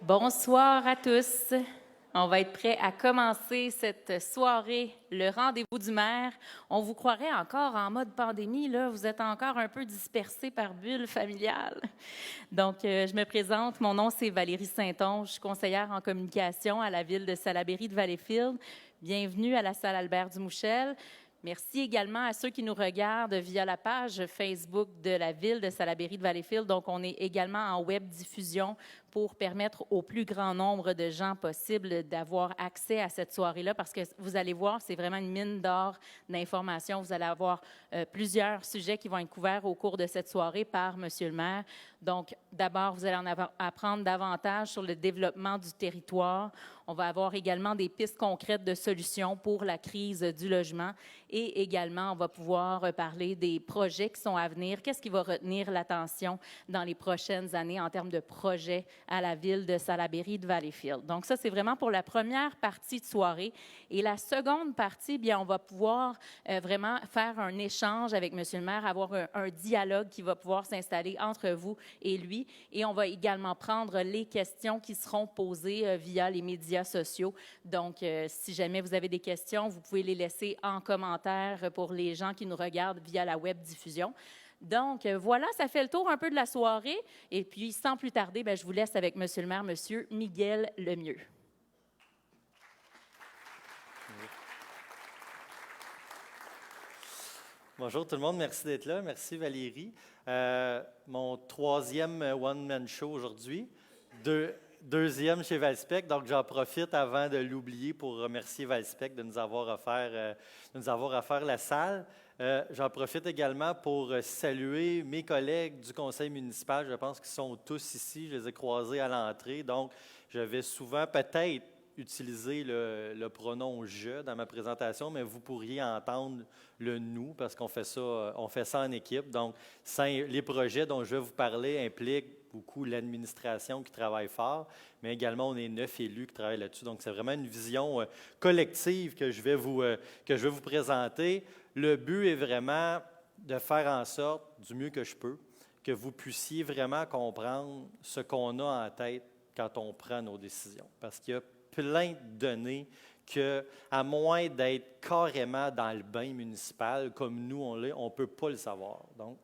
Bonsoir à tous. On va être prêt à commencer cette soirée, le rendez-vous du maire. On vous croirait encore en mode pandémie, là. Vous êtes encore un peu dispersés par bulle familiale. Donc, je me présente. Mon nom, c'est Valérie Saint-Onge. Je suis conseillère en communication à la ville de Salaberry de Valleyfield. Bienvenue à la salle Albert Dumouchel. Merci également à ceux qui nous regardent via la page Facebook de la ville de Salaberry de Valleyfield. Donc, on est également en web diffusion pour permettre au plus grand nombre de gens possible d'avoir accès à cette soirée-là, parce que vous allez voir, c'est vraiment une mine d'or d'informations. Vous allez avoir plusieurs sujets qui vont être couverts au cours de cette soirée par Monsieur le maire. Donc, d'abord, vous allez en apprendre davantage sur le développement du territoire. On va avoir également des pistes concrètes de solutions pour la crise du logement et également, on va pouvoir parler des projets qui sont à venir. Qu'est-ce qui va retenir l'attention dans les prochaines années en termes de projets à la ville de Salaberry de Valleyfield. Donc ça, c'est vraiment pour la première partie de soirée. Et la seconde partie, bien, on va pouvoir vraiment faire un échange avec Monsieur le maire, avoir un dialogue qui va pouvoir s'installer entre vous et lui. Et on va également prendre les questions qui seront posées via les médias sociaux. Donc, si jamais vous avez des questions, vous pouvez les laisser en commentaire pour les gens qui nous regardent via la web diffusion. Donc, voilà, ça fait le tour un peu de la soirée. Et puis, sans plus tarder, bien, je vous laisse avec Monsieur le maire, Monsieur Miguel Lemieux. Bonjour tout le monde, merci d'être là. Merci Valérie. Mon troisième one-man show aujourd'hui, deuxième chez Valspec, donc j'en profite avant de l'oublier pour remercier Valspec de nous avoir offert la salle. J'en profite également pour saluer mes collègues du conseil municipal. Je pense qu'ils sont tous ici. Je les ai croisés à l'entrée. Donc, je vais souvent peut-être utiliser le pronom « je » dans ma présentation, mais vous pourriez entendre le « nous » parce qu'on fait ça en équipe. Donc, les projets dont je vais vous parler impliquent beaucoup l'administration qui travaille fort, mais également on est 9 élus qui travaillent là-dessus. Donc, c'est vraiment une vision collective que je vais vous présenter. Le but est vraiment de faire en sorte, du mieux que je peux, que vous puissiez vraiment comprendre ce qu'on a en tête quand on prend nos décisions. Parce qu'il y a plein de données que, à moins d'être carrément dans le bain municipal, comme nous on l'est, on ne peut pas le savoir. Donc,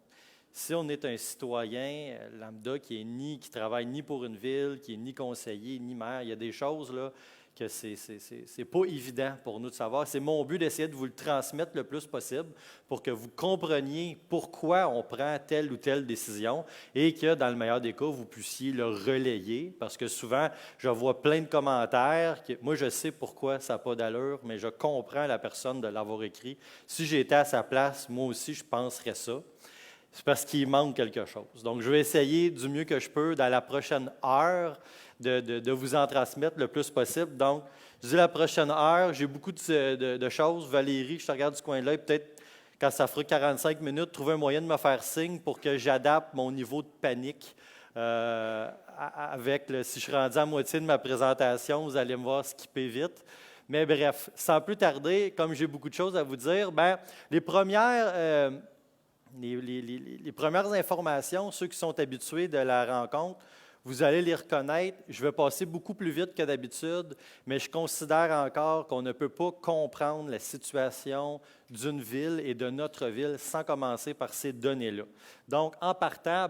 si on est un citoyen lambda qui travaille ni pour une ville, qui est ni conseiller, ni maire, il y a des choses là que c'est pas évident pour nous de savoir. C'est mon but d'essayer de vous le transmettre le plus possible pour que vous compreniez pourquoi on prend telle ou telle décision et que, dans le meilleur des cas, vous puissiez le relayer. Parce que souvent, je vois plein de commentaires. Moi, je sais pourquoi ça n'a pas d'allure, mais je comprends la personne de l'avoir écrit. Si j'étais à sa place, moi aussi, je penserais ça. C'est parce qu'il manque quelque chose. Donc, je vais essayer du mieux que je peux, dans la prochaine heure, de vous en transmettre le plus possible. Donc, je dis la prochaine heure, j'ai beaucoup de choses. Valérie, je te regarde du coin de l'œil, peut-être quand ça fera 45 minutes, trouver un moyen de me faire signe pour que j'adapte mon niveau de panique. Si je suis rendu à moitié de ma présentation, vous allez me voir skipper vite. Mais bref, sans plus tarder, comme j'ai beaucoup de choses à vous dire, bien, les premières informations, ceux qui sont habitués de la rencontre, vous allez les reconnaître. Je vais passer beaucoup plus vite que d'habitude, mais je considère encore qu'on ne peut pas comprendre la situation d'une ville et de notre ville sans commencer par ces données-là. Donc, en partant,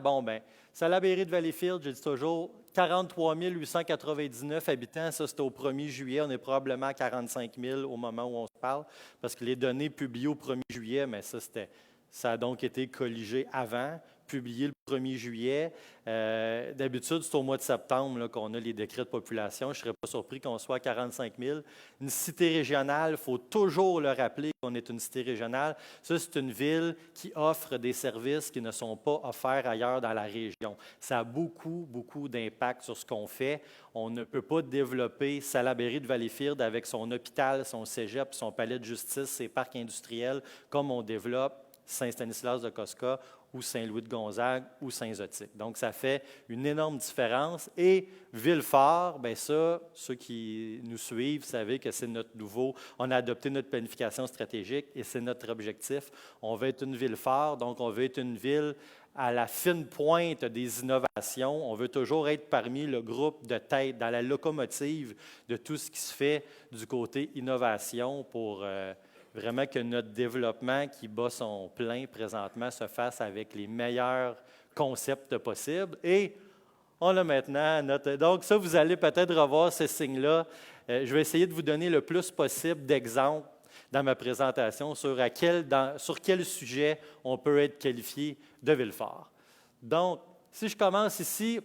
Salaberry de Valleyfield, je dis toujours, 43 899 habitants, ça c'était au 1er juillet, on est probablement à 45 000 au moment où on se parle, parce que les données publiées au 1er juillet, mais ça a donc été colligé avant, publié le 1er juillet. D'habitude, c'est au mois de septembre là, qu'on a les décrets de population. Je ne serais pas surpris qu'on soit à 45 000. Une cité régionale, il faut toujours le rappeler qu'on est une cité régionale. Ça, c'est une ville qui offre des services qui ne sont pas offerts ailleurs dans la région. Ça a beaucoup, beaucoup d'impact sur ce qu'on fait. On ne peut pas développer Salaberry de Valleyfield avec son hôpital, son cégep, son palais de justice, ses parcs industriels, comme on développe Saint-Stanislas de Kostka ou Saint-Louis-de-Gonzague ou Saint-Zotique. Donc, ça fait une énorme différence. Et Villefort, bien ça, ceux qui nous suivent, savez que c'est notre nouveau, on a adopté notre planification stratégique et c'est notre objectif. On veut être une ville phare, donc on veut être une ville à la fine pointe des innovations. On veut toujours être parmi le groupe de tête, dans la locomotive de tout ce qui se fait du côté innovation pour vraiment que notre développement qui bat son plein présentement se fasse avec les meilleurs concepts possibles. Et on a maintenant notre... Donc ça, vous allez peut-être revoir ces signes-là. Je vais essayer de vous donner le plus possible d'exemples dans ma présentation sur quel sujet on peut être qualifié de Villefort. Donc, si je commence ici,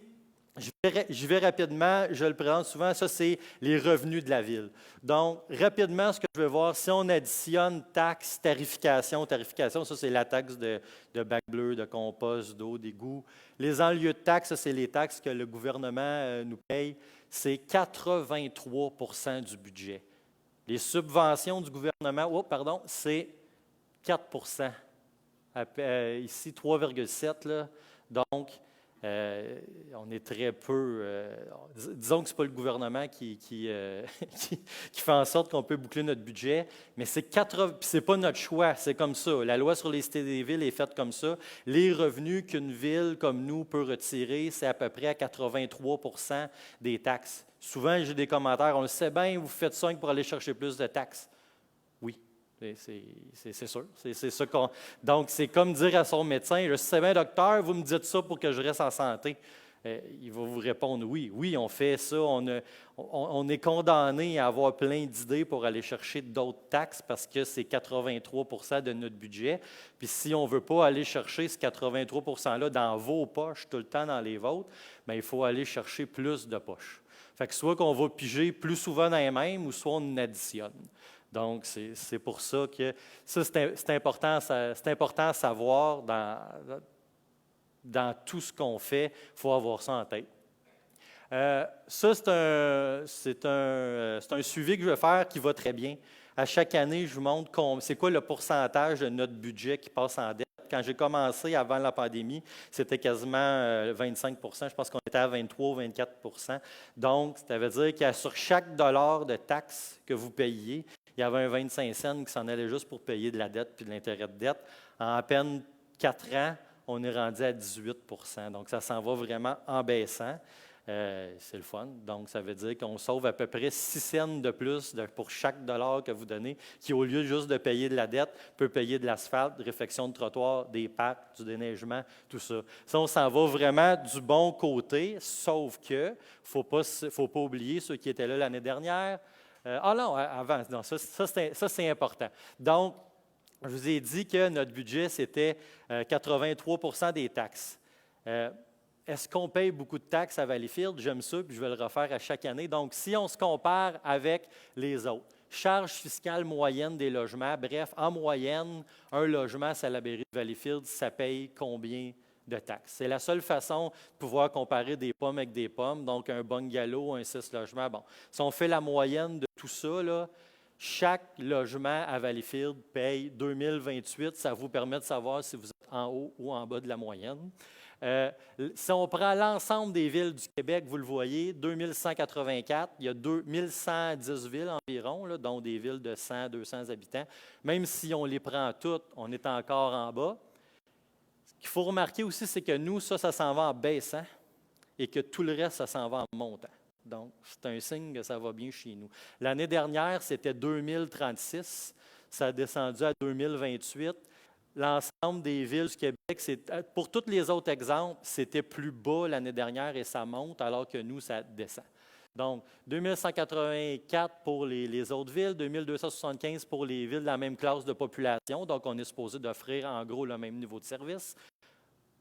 je vais rapidement, je le présente souvent, ça c'est les revenus de la ville. Donc, rapidement, ce que je vais voir, si on additionne taxes, tarification, ça c'est la taxe de bac bleu, de compost, d'eau, d'égout. Les enlieux de taxes, ça c'est les taxes que le gouvernement nous paye, c'est 83 % du budget. Les subventions du gouvernement, c'est 4 ici 3,7 donc, on est très peu. Disons que ce n'est pas le gouvernement qui fait en sorte qu'on peut boucler notre budget, mais ce n'est pas notre choix, c'est comme ça. La loi sur les cités des villes est faite comme ça. Les revenus qu'une ville comme nous peut retirer, c'est à peu près à 83 % des taxes. Souvent, j'ai des commentaires, on le sait bien, vous faites ça pour aller chercher plus de taxes. Oui, c'est sûr. C'est ça donc, c'est comme dire à son médecin, je sais bien, docteur, vous me dites ça pour que je reste en santé. Il va vous répondre oui. Oui, on fait ça. On est condamné à avoir plein d'idées pour aller chercher d'autres taxes parce que c'est 83 % de notre budget. Puis si on ne veut pas aller chercher ce 83 % dans vos poches tout le temps dans les vôtres, bien, il faut aller chercher plus de poches. Fait que soit qu'on va piger plus souvent dans les mêmes ou soit on additionne. Donc, c'est pour ça que ça, c'est important à savoir dans tout ce qu'on fait. Il faut avoir ça en tête. Ça, c'est un suivi que je vais faire qui va très bien. À chaque année, je vous montre c'est quoi le pourcentage de notre budget qui passe en dette. Quand j'ai commencé avant la pandémie, c'était quasiment 25 %. Je pense qu'on était à 23 ou 24 %. Donc, ça veut dire que sur chaque dollar de taxe que vous payiez, il y avait un 25 cents qui s'en allait juste pour payer de la dette puis de l'intérêt de dette. En à peine 4 ans, on est rendu à 18 %. Donc, ça s'en va vraiment en baissant. C'est le fun. Donc, ça veut dire qu'on sauve à peu près 6 cents de plus pour chaque dollar que vous donnez, qui, au lieu juste de payer de la dette, peut payer de l'asphalte, de réfection de trottoir, des parcs, du déneigement, tout ça. Ça, on s'en va vraiment du bon côté, sauf que faut pas oublier ceux qui étaient là l'année dernière. Avant. Non, ça c'est important. Donc, je vous ai dit que notre budget, c'était 83 % des taxes. Est-ce qu'on paye beaucoup de taxes à Valleyfield? J'aime ça, puis je vais le refaire à chaque année. Donc, si on se compare avec les autres, charge fiscale moyenne des logements, bref, en moyenne, un logement à Salaberry de Valleyfield, ça paye combien de taxes? C'est la seule façon de pouvoir comparer des pommes avec des pommes, donc un bungalow, un 6 logements. Bon, si on fait la moyenne de tout ça, là, chaque logement à Valleyfield paye 2028. Ça vous permet de savoir si vous êtes en haut ou en bas de la moyenne. Si on prend l'ensemble des villes du Québec, vous le voyez, 2184, il y a 2110 villes environ, là, dont des villes de 100, 200 habitants. Même si on les prend toutes, on est encore en bas. Ce qu'il faut remarquer aussi, c'est que nous, ça s'en va en baissant et que tout le reste, ça s'en va en montant. Donc, c'est un signe que ça va bien chez nous. L'année dernière, c'était 2036. Ça a descendu à 2028. L'ensemble des villes du Québec, pour tous les autres exemples, c'était plus bas l'année dernière et ça monte, alors que nous, ça descend. Donc, 2184 pour les autres villes, 2275 pour les villes de la même classe de population. Donc, on est supposé d'offrir en gros le même niveau de service.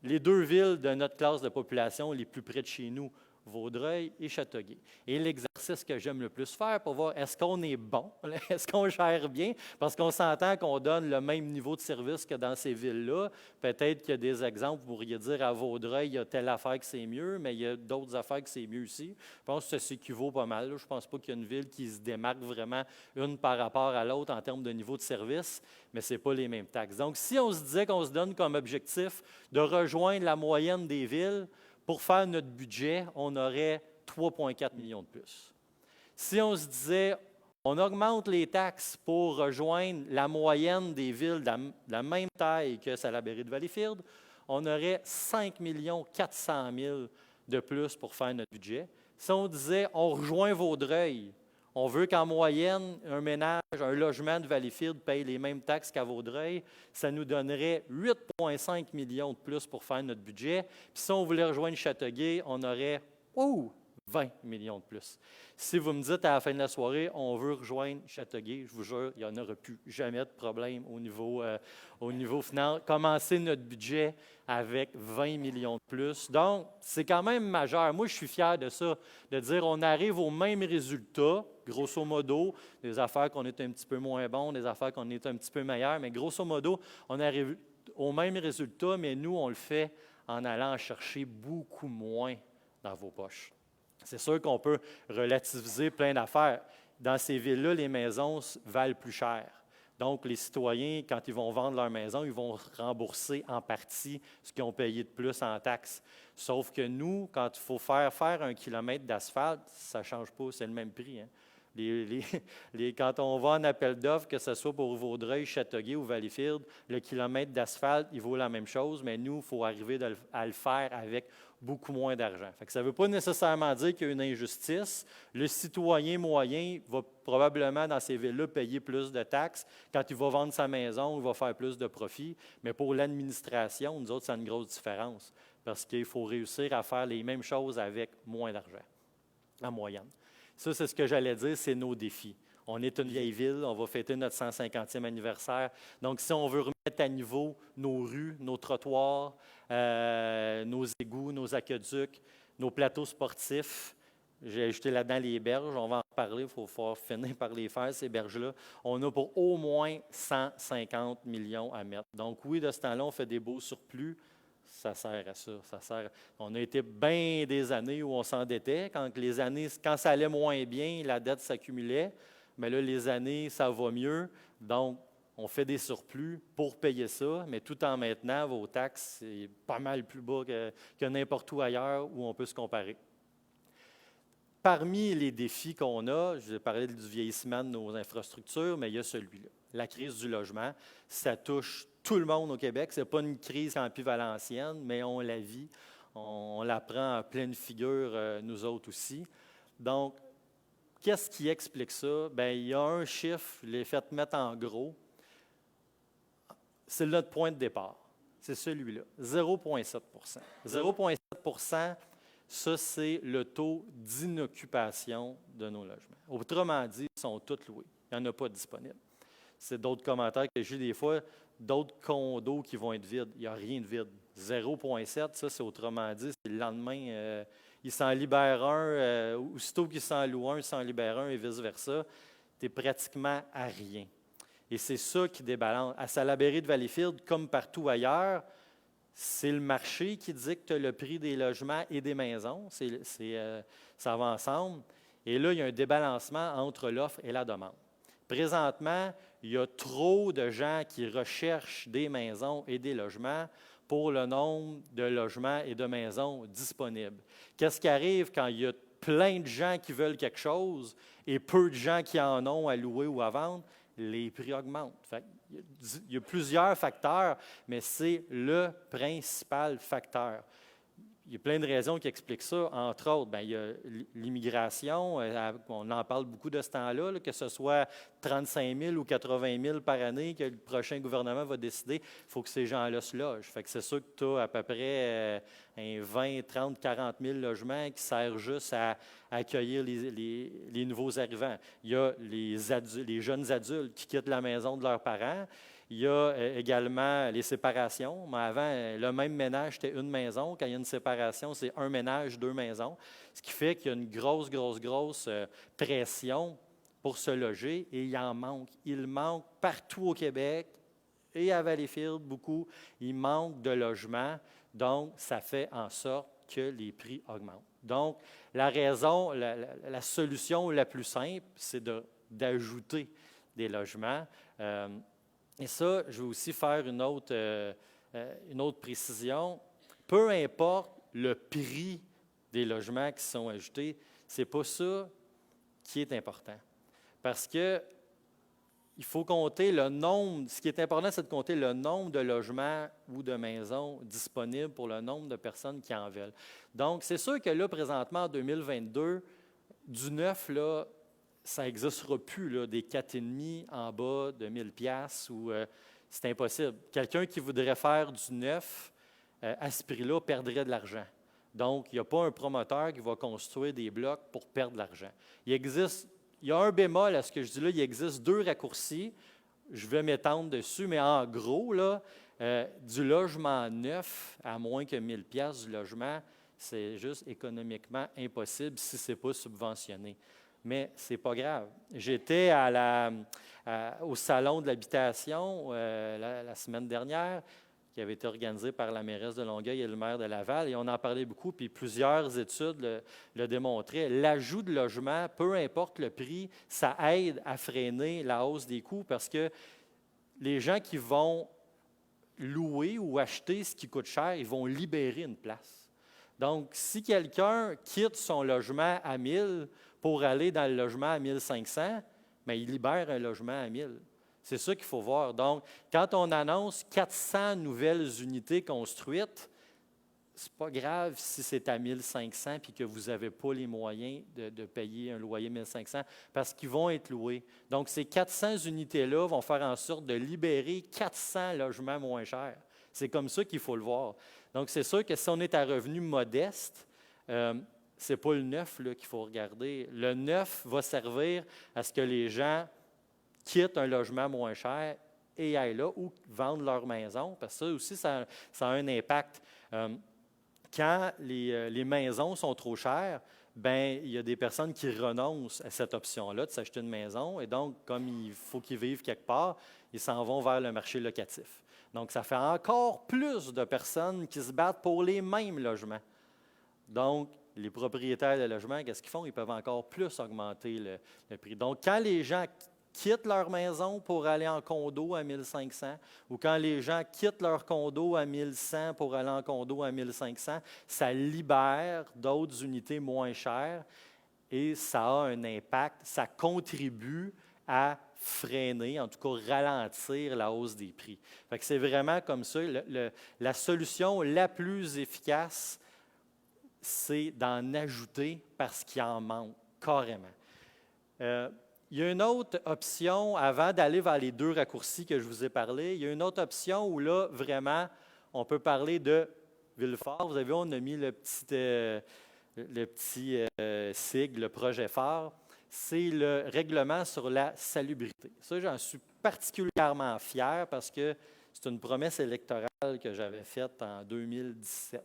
Les deux villes de notre classe de population les plus près de chez nous, Vaudreuil et Châteauguay. Et l'exercice que j'aime le plus faire pour voir est-ce qu'on est bon, est-ce qu'on gère bien, parce qu'on s'entend qu'on donne le même niveau de service que dans ces villes-là. Peut-être qu'il y a des exemples, vous pourriez dire à Vaudreuil, il y a telle affaire que c'est mieux, mais il y a d'autres affaires que c'est mieux aussi. Je pense que ça s'équivaut pas mal. Je ne pense pas qu'il y a une ville qui se démarque vraiment une par rapport à l'autre en termes de niveau de service, mais ce n'est pas les mêmes taxes. Donc, si on se disait qu'on se donne comme objectif de rejoindre la moyenne des villes, pour faire notre budget, on aurait 3,4 millions de plus. Si on se disait, on augmente les taxes pour rejoindre la moyenne des villes de la même taille que Salaberry de Valleyfield, on aurait 5 400 000 de plus pour faire notre budget. Si on disait, on rejoint Vaudreuil, on veut qu'en moyenne, un ménage, un logement de Valleyfield paye les mêmes taxes qu'à Vaudreuil, ça nous donnerait 8,5 millions de plus pour faire notre budget. Puis si on voulait rejoindre Châteauguay, on aurait 20 millions de plus. Si vous me dites à la fin de la soirée, on veut rejoindre Châteauguay, je vous jure, il n'y en aura plus jamais de problème au niveau final. Commencer notre budget avec 20 millions de plus. Donc, c'est quand même majeur. Moi, je suis fier de ça, de dire on arrive aux mêmes résultats, grosso modo, des affaires qu'on est un petit peu moins bons, des affaires qu'on est un petit peu meilleurs, mais grosso modo, on arrive aux mêmes résultats, mais nous, on le fait en allant chercher beaucoup moins dans vos poches. C'est sûr qu'on peut relativiser plein d'affaires. Dans ces villes-là, les maisons valent plus cher. Donc, les citoyens, quand ils vont vendre leur maison, ils vont rembourser en partie ce qu'ils ont payé de plus en taxes. Sauf que nous, quand il faut faire 1 kilomètre d'asphalte, ça ne change pas, c'est le même prix. Hein. Quand on va en appel d'offres, que ce soit pour Vaudreuil, Châteauguay ou Valleyfield, le kilomètre d'asphalte, il vaut la même chose, mais nous, il faut arriver à le faire avec beaucoup moins d'argent. Ça ne veut pas nécessairement dire qu'il y a une injustice. Le citoyen moyen va probablement, dans ces villes-là, payer plus de taxes. Quand il va vendre sa maison, il va faire plus de profit. Mais pour l'administration, nous autres, ça a une grosse différence parce qu'il faut réussir à faire les mêmes choses avec moins d'argent, en moyenne. Ça, c'est ce que j'allais dire, c'est nos défis. On est une vieille ville, on va fêter notre 150e anniversaire. Donc, si on veut remettre à niveau nos rues, nos trottoirs, nos égouts, nos aqueducs, nos plateaux sportifs, j'ai ajouté là-dedans les berges, on va en reparler, il faut finir par les faire, ces berges-là. On a pour au moins 150 millions à mettre. Donc, oui, de ce temps-là, on fait des beaux surplus. Ça sert à ça. On a été bien des années où on s'endettait. Quand ça allait moins bien, la dette s'accumulait. Mais là, les années, ça va mieux. Donc, on fait des surplus pour payer ça, mais tout en maintenant vos taxes, c'est pas mal plus bas que n'importe où ailleurs où on peut se comparer. Parmi les défis qu'on a, je vais parler du vieillissement de nos infrastructures, mais il y a celui-là. La crise du logement, ça touche tout le monde au Québec. Ce n'est pas une crise ambivalentienne, mais on la vit. On la prend en pleine figure, nous autres aussi. Donc, qu'est-ce qui explique ça? Bien, il y a un chiffre, je l'ai fait mettre en gros. C'est notre point de départ. C'est celui-là, 0,7 0,7 ça, c'est le taux d'inoccupation de nos logements. Autrement dit, ils sont tous loués. Il n'y en a pas de disponibles. C'est d'autres commentaires que j'ai des fois, d'autres condos qui vont être vides. Il n'y a rien de vide. 0,7, ça, c'est autrement dit, c'est le lendemain, il s'en libère un, aussitôt qu'il s'en loue un, il s'en libère un et vice-versa. Tu es pratiquement à rien. Et c'est ça qui débalance. À Salaberry de Valleyfield, comme partout ailleurs, c'est le marché qui dicte le prix des logements et des maisons. Ça va ensemble. Et là, il y a un débalancement entre l'offre et la demande. Présentement, il y a trop de gens qui recherchent des maisons et des logements pour le nombre de logements et de maisons disponibles. Qu'est-ce qui arrive quand il y a plein de gens qui veulent quelque chose et peu de gens qui en ont à louer ou à vendre? Les prix augmentent. Il y a plusieurs facteurs, mais c'est le principal facteur. Il y a plein de raisons qui expliquent ça. Entre autres, bien, il y a l'immigration. On en parle beaucoup de ce temps-là, que ce soit 35 000 ou 80 000 par année que le prochain gouvernement va décider. Il faut que ces gens-là se logent. C'est sûr que tu as à peu près 20, 30, 40 000 logements qui servent juste à accueillir les nouveaux arrivants. Il y a les jeunes adultes qui quittent la maison de leurs parents. Il y a également les séparations. Mais avant, le même ménage, c'était une maison. Quand il y a une séparation, c'est un ménage, deux maisons. Ce qui fait qu'il y a une grosse pression pour se loger et il en manque. Il manque partout au Québec et à Valleyfield, beaucoup. Il manque de logements. Donc, ça fait en sorte que les prix augmentent. Donc, la la solution la plus simple, c'est d'ajouter des logements. Et ça, je vais aussi faire une autre précision. Peu importe le prix des logements qui sont ajoutés, ce n'est pas ça qui est important. Parce que il faut compter le nombre, ce qui est important, c'est de compter le nombre de logements ou de maisons disponibles pour le nombre de personnes qui en veulent. Donc, c'est sûr que là, présentement, en 2022, du neuf, là, ça n'existera plus, là, des 4,5 en bas de 1000 pièces ou c'est impossible. Quelqu'un qui voudrait faire du neuf à ce prix-là perdrait de l'argent. Donc, il n'y a pas un promoteur qui va construire des blocs pour perdre de l'argent. Il y a un bémol à ce que je dis là, il existe 2 raccourcis. Je vais m'étendre dessus, mais en gros, là, du logement neuf à moins que 1000 pièces du logement, c'est juste économiquement impossible si ce n'est pas subventionné. Mais ce n'est pas grave. J'étais au salon de l'habitation la semaine dernière, qui avait été organisé par la mairesse de Longueuil et le maire de Laval, et on en parlait beaucoup, puis plusieurs études le démontraient. L'ajout de logement, peu importe le prix, ça aide à freiner la hausse des coûts parce que les gens qui vont louer ou acheter ce qui coûte cher, ils vont libérer une place. Donc, si quelqu'un quitte son logement à 1000 pour aller dans le logement à 1500, bien, il libère un logement à 1000. C'est ça qu'il faut voir. Donc, quand on annonce 400 nouvelles unités construites, ce n'est pas grave si c'est à 1500 et que vous n'avez pas les moyens de payer un loyer 1500 parce qu'ils vont être loués. Donc, ces 400 unités-là vont faire en sorte de libérer 400 logements moins chers. C'est comme ça qu'il faut le voir. Donc, c'est sûr que si on est à revenu modeste, ce n'est pas le neuf là, qu'il faut regarder. Le neuf va servir à ce que les gens quittent un logement moins cher et aillent là ou vendent leur maison, parce que ça aussi, ça a un impact. Quand les maisons sont trop chères, bien, il y a des personnes qui renoncent à cette option-là de s'acheter une maison, et donc, comme il faut qu'ils vivent quelque part, ils s'en vont vers le marché locatif. Donc, ça fait encore plus de personnes qui se battent pour les mêmes logements. Donc, les propriétaires de logements, qu'est-ce qu'ils font? Ils peuvent encore plus augmenter le prix. Donc, quand les gens quittent leur maison pour aller en condo à 1500 ou quand les gens quittent leur condo à 1100 pour aller en condo à 1500, ça libère d'autres unités moins chères et ça a un impact, ça contribue à freiner, en tout cas ralentir la hausse des prix. Fait que c'est vraiment comme ça. La solution la plus efficace, c'est d'en ajouter parce qu'il en manque carrément. Il y a une autre option, avant d'aller vers les 2 raccourcis que je vous ai parlé, il y a une autre option où là, vraiment, on peut parler de Villefort. Vous avez vu, on a mis le petit sigle, le projet phare. C'est le règlement sur la salubrité. Ça, j'en suis particulièrement fier parce que c'est une promesse électorale que j'avais faite en 2017.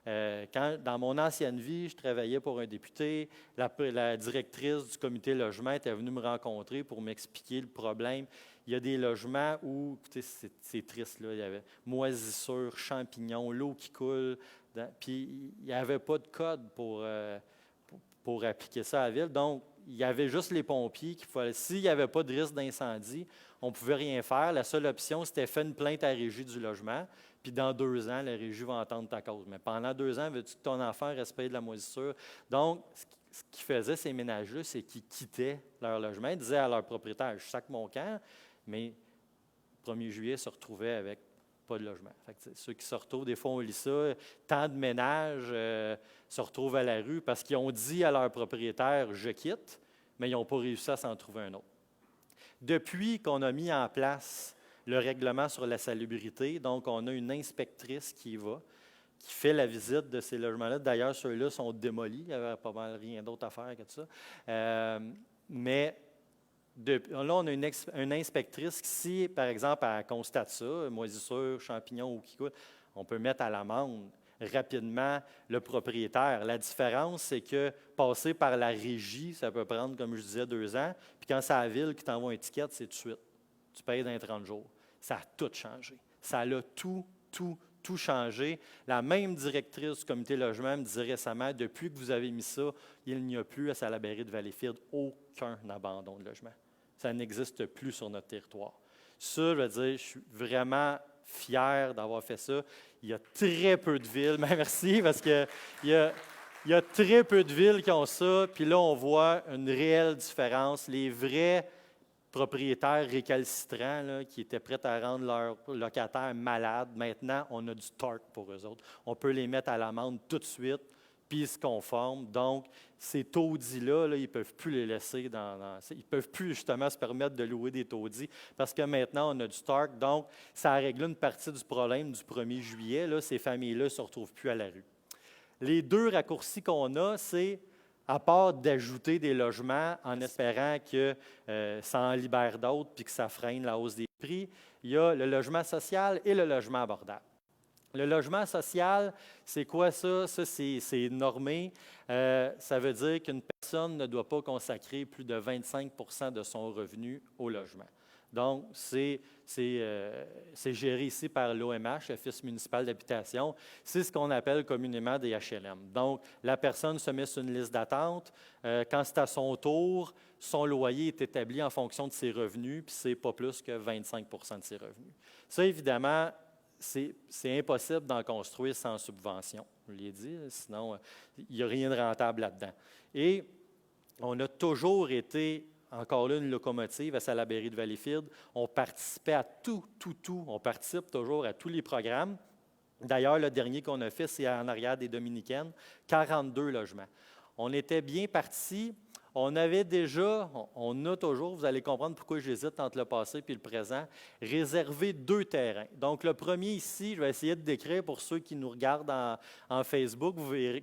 Dans mon ancienne vie, je travaillais pour un député, la directrice du comité logement était venue me rencontrer pour m'expliquer le problème. Il y a des logements où, écoutez, c'est triste, là, il y avait moisissures, champignons, l'eau qui coule, puis il n'y avait pas de code pour appliquer ça à la ville. Donc, il y avait juste les pompiers qu'il fallait. S'il n'y avait pas de risque d'incendie, on ne pouvait rien faire. La seule option, c'était faire une plainte à la régie du logement. Puis dans 2 ans, la régie va entendre ta cause. Mais pendant 2 ans, veux-tu que ton enfant reste payé de la moisissure? Donc, ce qu'ils faisaient, ces ménages-là, c'est qu'ils quittaient leur logement. Ils disaient à leur propriétaire, je sac mon camp, mais le 1er juillet, se retrouvaient avec pas de logement. Fait que, ceux qui se retrouvent, des fois, on lit ça, tant de ménages se retrouvent à la rue parce qu'ils ont dit à leur propriétaire, je quitte, mais ils n'ont pas réussi à s'en trouver un autre. Depuis qu'on a mis en place le règlement sur la salubrité, donc on a une inspectrice qui qui fait la visite de ces logements-là. D'ailleurs, ceux-là sont démolis, il n'y avait pas mal rien d'autre à faire que ça. Mais là, on a une inspectrice qui, si, par exemple, elle constate ça, moisissure, champignons ou qui coûte, on peut mettre à l'amende rapidement le propriétaire. La différence, c'est que passer par la régie, ça peut prendre, comme je disais, 2 ans. Puis quand c'est à la ville qui t'envoie une étiquette, c'est tout de suite. Tu payes dans les 30 jours. Ça a tout changé. Ça a tout changé. La même directrice du comité logement me disait récemment, depuis que vous avez mis ça, il n'y a plus à Salaberry de Valleyfield aucun abandon de logement. Ça n'existe plus sur notre territoire. Ça, je veux dire, je suis vraiment fier d'avoir fait ça. Il y a très peu de villes, mais merci, parce qu'il y a très peu de villes qui ont ça, puis là, on voit une réelle différence. Les vrais propriétaires récalcitrants là, qui étaient prêts à rendre leurs locataires malades. Maintenant, on a du torque pour eux autres. On peut les mettre à l'amende tout de suite, puis ils se conforment. Donc, ces taudis-là, là, ils ne peuvent plus les laisser ils ne peuvent plus justement se permettre de louer des taudis parce que maintenant, on a du torque. Donc, ça a réglé une partie du problème du 1er juillet. Là, ces familles-là ne se retrouvent plus à la rue. Les deux raccourcis qu'on a, c'est à part d'ajouter des logements en espérant que ça en libère d'autres puis que ça freine la hausse des prix, il y a le logement social et le logement abordable. Le logement social, c'est quoi ça? Ça, c'est normé. Ça veut dire qu'une personne ne doit pas consacrer plus de 25 de son revenu au logement. Donc, c'est géré ici par l'OMH, l'Office municipal d'habitation. C'est ce qu'on appelle communément des HLM. Donc, la personne se met sur une liste d'attente. Quand c'est à son tour, son loyer est établi en fonction de ses revenus, puis c'est pas plus que 25 de ses revenus. Ça, évidemment, c'est impossible d'en construire sans subvention, je l'ai dit, sinon il n'y a rien de rentable là-dedans. Et on a toujours été, encore là, une locomotive à Salaberry de Valleyfield. On participait à tout. On participe toujours à tous les programmes. D'ailleurs, le dernier qu'on a fait, c'est en arrière des Dominicaines, 42 logements. On était bien partis. On avait déjà, on a toujours, vous allez comprendre pourquoi j'hésite entre le passé et le présent, réservé 2 terrains. Donc, le premier ici, je vais essayer de décrire pour ceux qui nous regardent en Facebook,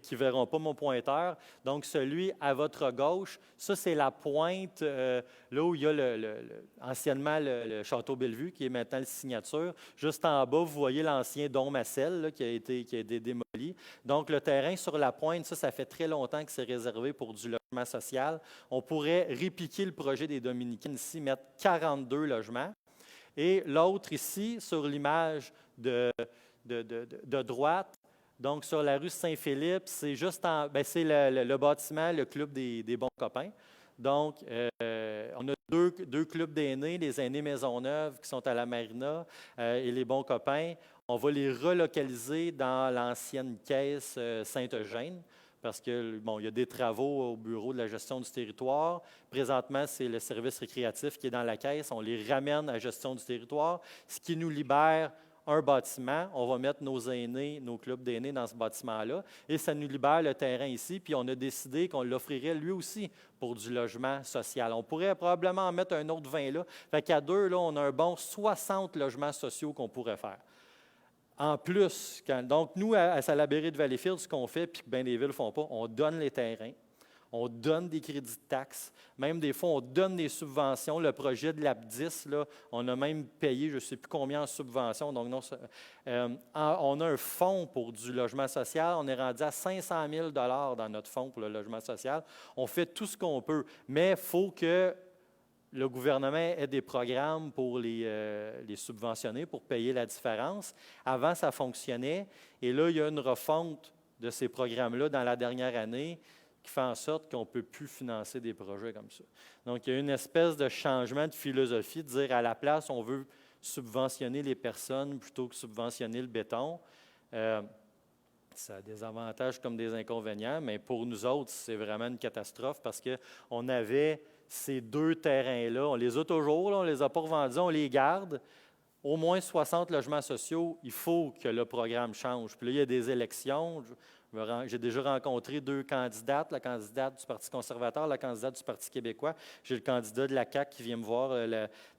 qui ne verront pas mon pointeur. Donc, celui à votre gauche, ça, c'est la pointe, là où il y a anciennement le Château Bellevue, qui est maintenant le Signature. Juste en bas, vous voyez l'ancien Dom Massel là, qui a été démoli. Donc, le terrain sur la pointe, ça fait très longtemps que c'est réservé pour du logement social. On pourrait répliquer le projet des Dominicaines ici, mettre 42 logements. Et l'autre ici, sur l'image de droite, donc sur la rue Saint-Philippe, c'est juste c'est le bâtiment, le club des bons copains. Donc, on a deux clubs d'aînés, les aînés Maisonneuve qui sont à la Marina et les bons copains. On va les relocaliser dans l'ancienne caisse Saint-Eugène parce que il y a des travaux au bureau de la gestion du territoire. Présentement, c'est le service récréatif qui est dans la caisse. On les ramène à la gestion du territoire, ce qui nous libère un bâtiment. On va mettre nos aînés, nos clubs d'aînés dans ce bâtiment-là et ça nous libère le terrain ici. Puis on a décidé qu'on l'offrirait lui aussi pour du logement social. On pourrait probablement en mettre un autre 20 là. Fait qu'à deux, là, on a un bon 60 logements sociaux qu'on pourrait faire. En plus, donc nous, à Salaberry de Valleyfield, ce qu'on fait, puis que bien des villes ne font pas, on donne les terrains, on donne des crédits de taxes, même des fois, on donne des subventions. Le projet de l'AP10, là, on a même payé je ne sais plus combien en subventions. Donc, non, on a un fonds pour du logement social. On est rendu à 500 000 dans notre fonds pour le logement social. On fait tout ce qu'on peut, mais il faut que le gouvernement ait des programmes pour les subventionner, pour payer la différence. Avant, ça fonctionnait. Et là, il y a une refonte de ces programmes-là dans la dernière année qui fait en sorte qu'on ne peut plus financer des projets comme ça. Donc, il y a une espèce de changement de philosophie, de dire à la place, on veut subventionner les personnes plutôt que subventionner le béton. Ça a des avantages comme des inconvénients, mais pour nous autres, c'est vraiment une catastrophe parce qu'on avait ces 2 terrains-là. On les a toujours, là, on ne les a pas revendus, on les garde. Au moins 60 logements sociaux, il faut que le programme change. Puis là, il y a des élections. J'ai déjà rencontré 2 candidates, la candidate du Parti conservateur, la candidate du Parti québécois. J'ai le candidat de la CAQ qui vient me voir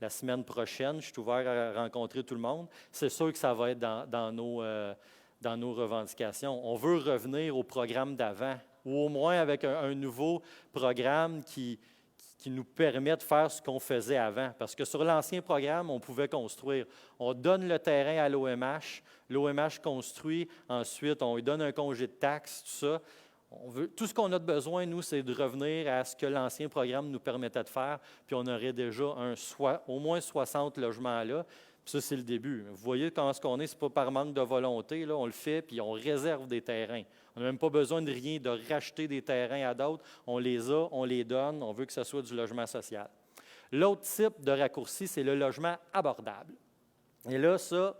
la semaine prochaine. Je suis ouvert à rencontrer tout le monde. C'est sûr que ça va être dans nos revendications. On veut revenir au programme d'avant, ou au moins avec un nouveau programme qui nous permet de faire ce qu'on faisait avant. Parce que sur l'ancien programme, on pouvait construire. On donne le terrain à l'OMH, l'OMH construit, ensuite on lui donne un congé de taxes, tout ça. Tout ce qu'on a de besoin, nous, c'est de revenir à ce que l'ancien programme nous permettait de faire, puis on aurait déjà au moins 60 logements là. Puis ça, c'est le début. Vous voyez comment ce qu'on est, ce n'est pas par manque de volonté, là, on le fait, puis on réserve des terrains. On n'a même pas besoin de rien, de racheter des terrains à d'autres. On les a, on les donne, on veut que ce soit du logement social. L'autre type de raccourci, c'est le logement abordable. Et là, ça,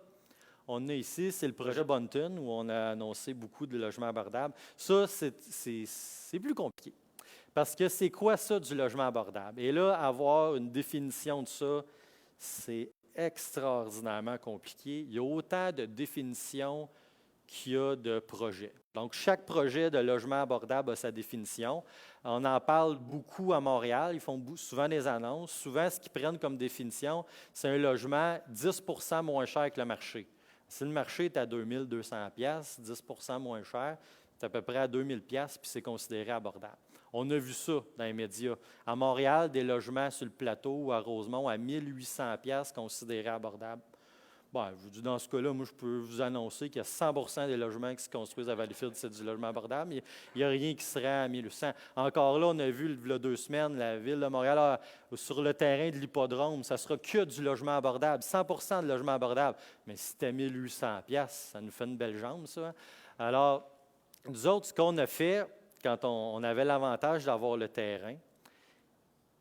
on a ici, c'est le projet Bunton, où on a annoncé beaucoup de logements abordables. Ça, c'est plus compliqué. Parce que c'est quoi ça du logement abordable? Et là, avoir une définition de ça, c'est extraordinairement compliqué. Il y a autant de définitions qu'il y a de projets. Donc, chaque projet de logement abordable a sa définition. On en parle beaucoup à Montréal. Ils font souvent des annonces. Souvent, ce qu'ils prennent comme définition, c'est un logement 10 moins cher que le marché. Si le marché est à 2 200 $, 10 moins cher, c'est à peu près à 2 000 $, puis c'est considéré abordable. On a vu ça dans les médias. À Montréal, des logements sur le plateau ou à Rosemont à 1 800 $ considérés abordables. Bon, je vous dis, dans ce cas-là, moi, je peux vous annoncer qu'il y a 100 des logements qui se construisent à Valleyfield, c'est du logement abordable. Il n'y a rien qui serait à 1 800. Encore là, on a vu, il y a 2 semaines, la Ville de Montréal, sur le terrain de l'hippodrome, ça sera que du logement abordable, 100 de logement abordable. Mais si c'était 1 800 $, ça nous fait une belle jambe, ça. Alors, nous autres, ce qu'on a fait, quand on avait l'avantage d'avoir le terrain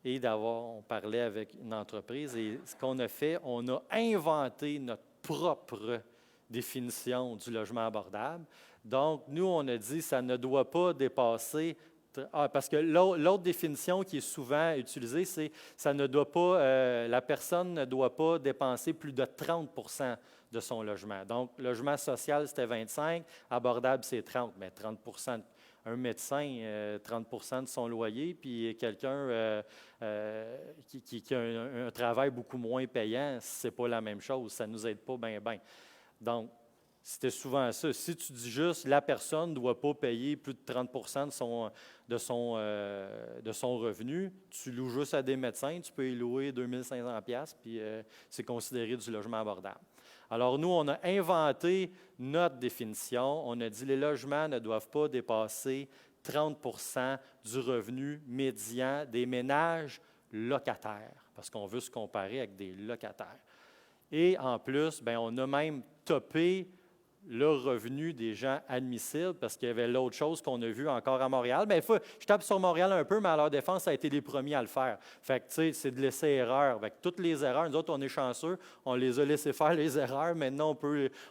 et on parlait avec une entreprise, et ce qu'on a fait, on a inventé notre propre définition du logement abordable. Donc, nous, on a dit que ça ne doit pas dépasser. Parce que l'autre définition qui est souvent utilisée, c'est ça ne doit pas, la personne ne doit pas dépenser plus de 30 de son logement. Donc, logement social, c'était 25, abordable, c'est 30, mais 30 un médecin, 30 de son loyer, puis quelqu'un qui a un travail beaucoup moins payant, ce n'est pas la même chose, ça ne nous aide pas bien. Donc, c'était souvent ça. Si tu dis juste la personne ne doit pas payer plus de 30 de son revenu, tu loues juste à des médecins, tu peux y louer 2 500 $, puis c'est considéré du logement abordable. Alors, nous, on a inventé notre définition. On a dit que les logements ne doivent pas dépasser 30 du revenu médian des ménages locataires, parce qu'on veut se comparer avec des locataires. Et en plus, bien, on a même topé le revenu des gens admissibles, parce qu'il y avait l'autre chose qu'on a vu encore à Montréal. Bien, je tape sur Montréal un peu, mais à leur défense, ça a été les premiers à le faire. Fait que, tu sais, c'est de laisser erreur. Fait que toutes les erreurs, nous autres, on est chanceux, on les a laissés faire, les erreurs. Maintenant,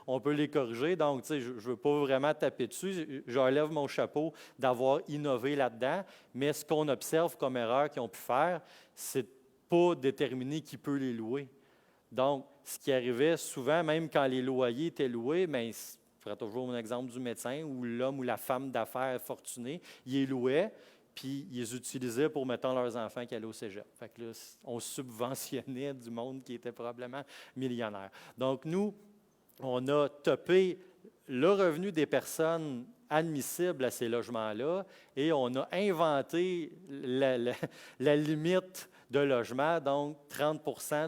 on peut les corriger. Donc, tu sais, je ne veux pas vraiment taper dessus. Je relève mon chapeau d'avoir innové là-dedans. Mais ce qu'on observe comme erreur qu'ils ont pu faire, c'est de pas déterminer qui peut les louer. Donc, ce qui arrivait souvent, même quand les loyers étaient loués, bien, je ferai toujours mon exemple du médecin ou l'homme ou la femme d'affaires fortunée, ils les louaient, puis ils les utilisaient pour, mettons, leurs enfants qui allaient au cégep. Fait que là, on subventionnait du monde qui était probablement millionnaire. Donc, nous, on a topé le revenu des personnes admissibles à ces logements-là et on a inventé la limite de logement, donc 30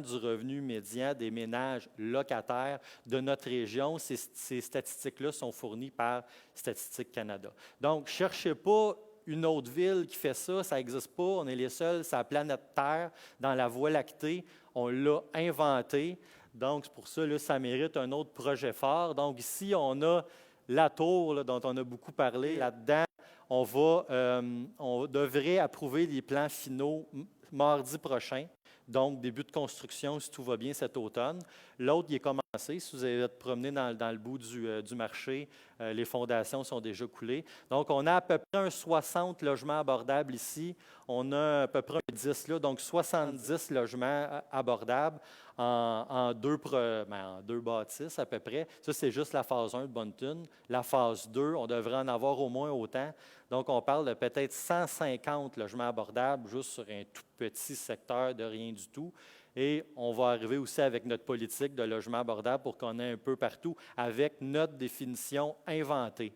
du revenu médian des ménages locataires de notre région. Ces statistiques-là sont fournies par Statistique Canada. Donc, ne cherchez pas une autre ville qui fait ça, ça n'existe pas. On est les seuls sur la planète Terre, dans la Voie lactée. On l'a inventé. Donc, c'est pour ça que ça mérite un autre projet fort. Donc, ici, on a la tour là, dont on a beaucoup parlé. Là-dedans, on devrait approuver les plans finaux mardi prochain, donc début de construction si tout va bien cet automne. L'autre, il est commencé. Si vous allez être promené dans le bout du marché, les fondations sont déjà coulées. Donc, on a à peu près un 60 logements abordables ici. On a à peu près un 10 là, donc 70 logements abordables en deux bâtisses à peu près. Ça, c'est juste la phase 1 de Bonneton. La phase 2, on devrait en avoir au moins autant. Donc, on parle de peut-être 150 logements abordables juste sur un tout petit secteur de rien du tout. Et on va arriver aussi avec notre politique de logement abordable pour qu'on ait un peu partout avec notre définition inventée.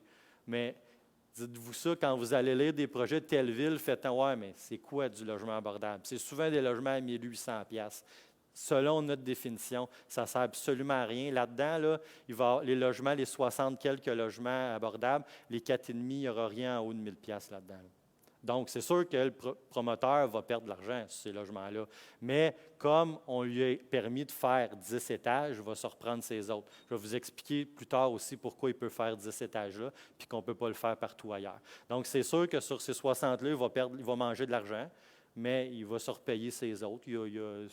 Mais dites-vous ça, quand vous allez lire des projets de telle ville, faites « Ouais, mais c'est quoi du logement abordable? » C'est souvent des logements à 1 800 $. Selon notre définition, ça ne sert absolument à rien. Là-dedans, là, il va y avoir les logements, les 60 quelques logements abordables, les 4,5, il n'y aura rien en haut de 1 000 $ là-dedans. Donc, c'est sûr que le promoteur va perdre de l'argent sur ces logements-là. Mais comme on lui a permis de faire 10 étages, il va se reprendre ses autres. Je vais vous expliquer plus tard aussi pourquoi il peut faire 10 étages-là, puis qu'on ne peut pas le faire partout ailleurs. Donc, c'est sûr que sur ces 60-là, il va manger de l'argent, mais il va se repayer ses autres. Il y a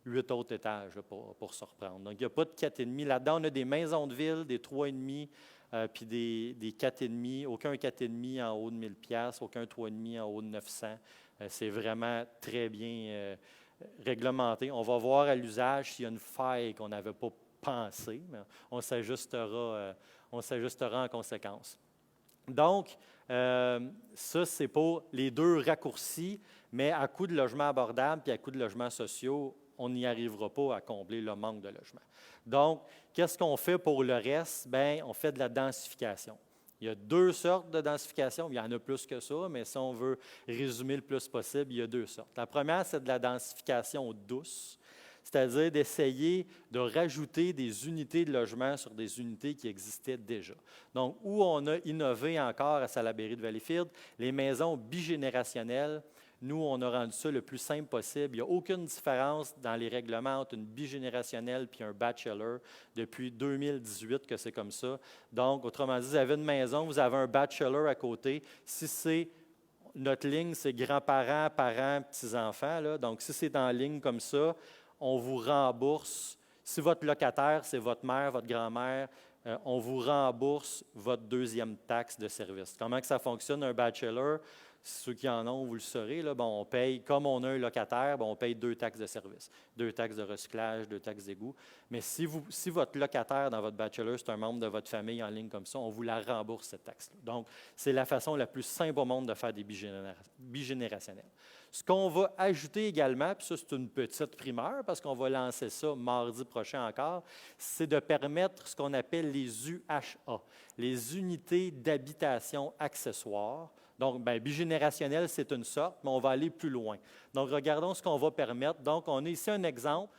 8 autres étages là, pour se reprendre. Donc, il n'y a pas de 4,5. Là-dedans, on a des maisons de ville, des 3,5. puis des 4,5, aucun 4,5 en haut de 1000 pièces, aucun 3,5 en haut de 900. C'est vraiment très bien réglementé. On va voir à l'usage s'il y a une faille qu'on n'avait pas pensée, mais on s'ajustera en conséquence. Donc, ça, c'est pour les deux raccourcis, mais à coût de logements abordables puis à coût de logements sociaux, on n'y arrivera pas à combler le manque de logements. Donc, qu'est-ce qu'on fait pour le reste? Bien, on fait de la densification. Il y a deux sortes de densification. Il y en a plus que ça, mais si on veut résumer le plus possible, il y a deux sortes. La première, c'est de la densification douce, c'est-à-dire d'essayer de rajouter des unités de logement sur des unités qui existaient déjà. Donc, où on a innové encore à Salaberry de Valleyfield, les maisons bigénérationnelles, nous, on a rendu ça le plus simple possible. Il n'y a aucune différence dans les règlements entre une bigénérationnelle et un bachelor depuis 2018 que c'est comme ça. Donc, autrement dit, vous avez une maison, vous avez un bachelor à côté. Si c'est notre ligne, c'est grands-parents, parents, petits-enfants, là. Donc, si c'est en ligne comme ça, on vous rembourse. Si votre locataire, c'est votre mère, votre grand-mère, on vous rembourse votre deuxième taxe de service. Comment que ça fonctionne, un bachelor? Ceux qui en ont, vous le saurez, là, bon, on paye, comme on a un locataire, bon, on paye 2 taxes de service, 2 taxes de recyclage, 2 taxes d'égout. Mais si votre locataire dans votre bachelor, c'est un membre de votre famille en ligne comme ça, on vous la rembourse, cette taxe-là. Donc, c'est la façon la plus simple au monde de faire des bigénérationnels. Ce qu'on va ajouter également, puis ça, c'est une petite primeur, parce qu'on va lancer ça mardi prochain encore, c'est de permettre ce qu'on appelle les UHA, les unités d'habitation accessoires. Donc, bien, bigénérationnel, c'est une sorte, mais on va aller plus loin. Donc, regardons ce qu'on va permettre. Donc, on a ici un exemple,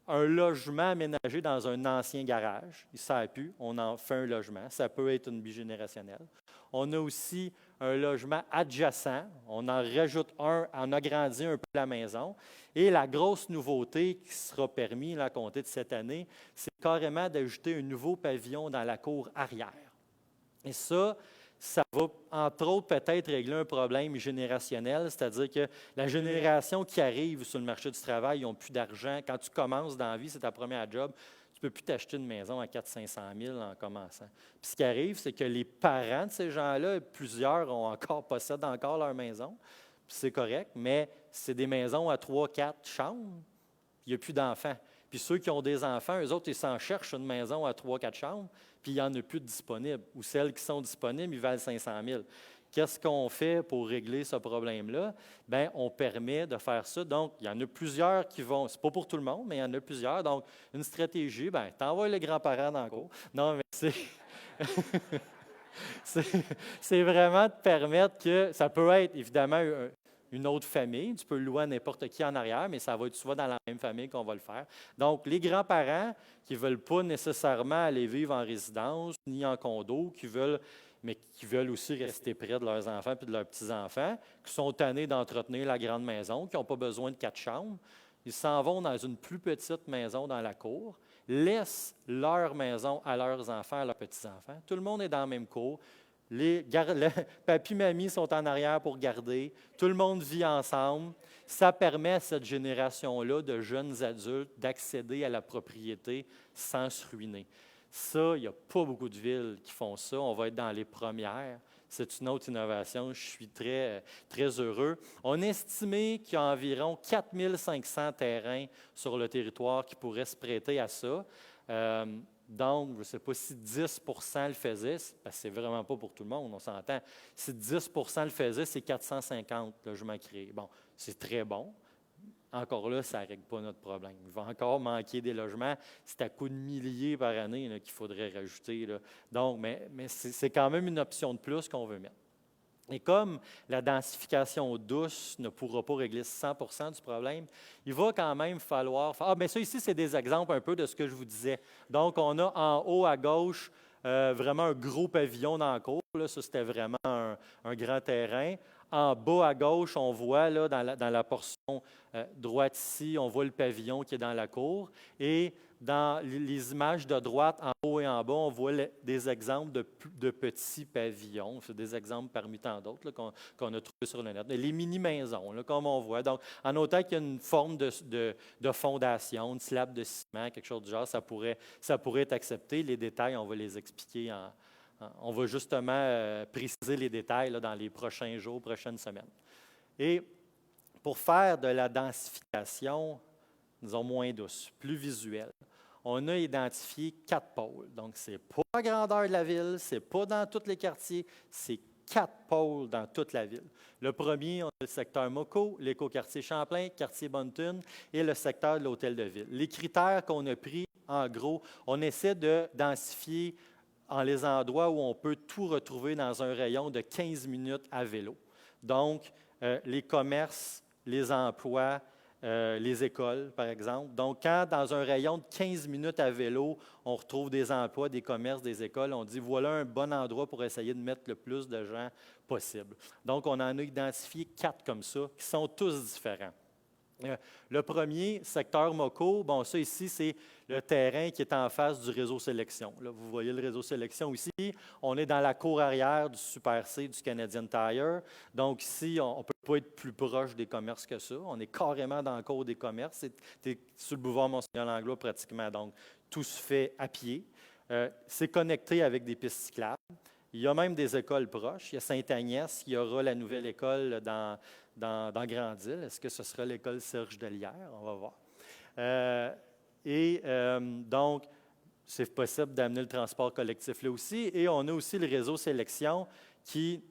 un logement aménagé dans un ancien garage. Il ne sert plus, on en fait un logement. Ça peut être une bigénérationnelle. On a aussi un logement adjacent. On en rajoute un, on agrandit un peu la maison. Et la grosse nouveauté qui sera permise à compter de cette année, c'est carrément d'ajouter un nouveau pavillon dans la cour arrière. Et ça va, entre autres, peut-être régler un problème générationnel, c'est-à-dire que la génération qui arrive sur le marché du travail, ils n'ont plus d'argent. Quand tu commences dans la vie, c'est ta première job, tu ne peux plus t'acheter une maison à 400-500 000 en commençant. Puis ce qui arrive, c'est que les parents de ces gens-là, plusieurs possèdent encore leur maison, puis c'est correct, mais c'est des maisons à 3-4 chambres, il n'y a plus d'enfants. Puis ceux qui ont des enfants, eux autres, ils s'en cherchent une maison à 3-4 chambres, puis il n'y en a plus de disponibles. Ou celles qui sont disponibles, ils valent 500 000. Qu'est-ce qu'on fait pour régler ce problème-là? Bien, on permet de faire ça. Donc, il y en a plusieurs qui vont, c'est pas pour tout le monde, mais il y en a plusieurs. Donc, une stratégie, bien, t'envoies les grands-parents dans le cours. Non, mais c'est vraiment de permettre que, ça peut être évidemment une autre famille, tu peux louer à n'importe qui en arrière, mais ça va être souvent dans la même famille qu'on va le faire. Donc, les grands-parents qui ne veulent pas nécessairement aller vivre en résidence ni en condo, mais qui veulent aussi rester près de leurs enfants et de leurs petits-enfants, qui sont tannés d'entretenir la grande maison, qui n'ont pas besoin de 4 chambres, ils s'en vont dans une plus petite maison dans la cour, laissent leur maison à leurs enfants, à leurs petits-enfants. Tout le monde est dans la même cour. Papy et mamie sont en arrière pour garder. Tout le monde vit ensemble. Ça permet à cette génération-là de jeunes adultes d'accéder à la propriété sans se ruiner. Ça, il n'y a pas beaucoup de villes qui font ça. On va être dans les premières. C'est une autre innovation. Je suis très, très heureux. On a estimé qu'il y a environ 4 500 terrains sur le territoire qui pourraient se prêter à ça. Donc, je ne sais pas si 10 le faisaient, parce que ce n'est vraiment pas pour tout le monde, on s'entend. Si 10 le faisaient, c'est 450 logements créés. Bon, c'est très bon. Encore là, ça ne règle pas notre problème. Il va encore manquer des logements. C'est à coups de milliers par année là, qu'il faudrait rajouter. Là. Donc, mais c'est quand même une option de plus qu'on veut mettre. Et comme la densification douce ne pourra pas régler 100 du problème, il va quand même falloir... bien ça ici, c'est des exemples un peu de ce que je vous disais. Donc, on a en haut à gauche vraiment un gros pavillon dans la cour. Là, ça, c'était vraiment un grand terrain. En bas à gauche, on voit là, dans la portion droite ici, on voit le pavillon qui est dans la cour. Et dans les images de droite, en haut et en bas, on voit des exemples de petits pavillons. C'est des exemples parmi tant d'autres qu'on a trouvés sur le net. Les mini-maisons, là, comme on voit. Donc, en autant qu'il y a une forme de fondation, une slab de ciment, quelque chose du genre, ça pourrait être accepté. Les détails, on va les expliquer On va justement préciser les détails là, dans les prochains jours, prochaines semaines. Et pour faire de la densification, disons moins douce, plus visuelle, on a identifié 4 pôles. Donc, ce n'est pas la grandeur de la ville, ce n'est pas dans tous les quartiers, c'est 4 pôles dans toute la ville. Le premier, on a le secteur Moco, l'écoquartier Champlain, quartier Bonneton et le secteur de l'hôtel de ville. Les critères qu'on a pris, en gros, on essaie de densifier en les endroits où on peut tout retrouver dans un rayon de 15 minutes à vélo. Donc, les commerces, les emplois, les écoles, par exemple. Donc, quand dans un rayon de 15 minutes à vélo, on retrouve des emplois, des commerces, des écoles, on dit voilà un bon endroit pour essayer de mettre le plus de gens possible. Donc, on en a identifié 4 comme ça, qui sont tous différents. Le premier, secteur Moco, bon, ça ici, c'est le terrain qui est en face du réseau sélection. Là, vous voyez le réseau sélection ici. On est dans la cour arrière du Super C du Canadian Tire. Donc ici, on ne peut pas être plus proche des commerces que ça. On est carrément dans le cours des commerces. C'est sur le boulevard Monseigneur-Langlois pratiquement. Donc, tout se fait à pied. C'est connecté avec des pistes cyclables. Il y a même des écoles proches. Il y a Sainte-Agnès, il y aura la nouvelle école dans Grande-Île. Est-ce que ce sera l'école Serge Delière? On va voir. Donc, c'est possible d'amener le transport collectif là aussi. Et on a aussi le réseau sélection qui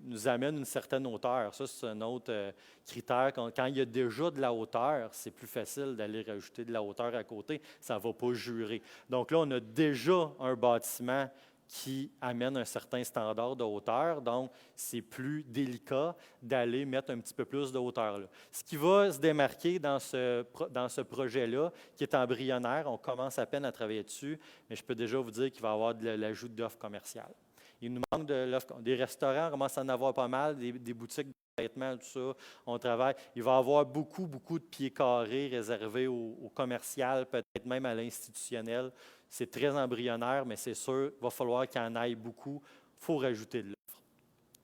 nous amène une certaine hauteur. Ça, c'est un autre critère. Quand il y a déjà de la hauteur, c'est plus facile d'aller rajouter de la hauteur à côté. Ça ne va pas jurer. Donc là, on a déjà un bâtiment qui amène un certain standard de hauteur. Donc, c'est plus délicat d'aller mettre un petit peu plus de hauteur là. Ce qui va se démarquer dans ce projet-là, qui est embryonnaire, on commence à peine à travailler dessus, mais je peux déjà vous dire qu'il va y avoir de l'ajout d'offres commerciales. Il nous manque de l'offre. Des restaurants, on commence à en avoir pas mal, des boutiques de vêtements, tout ça, on travaille. Il va y avoir beaucoup de pieds carrés réservés au commercial, peut-être même à l'institutionnel. C'est très embryonnaire, mais c'est sûr, il va falloir qu'il y en aille beaucoup. Il faut rajouter de l'offre.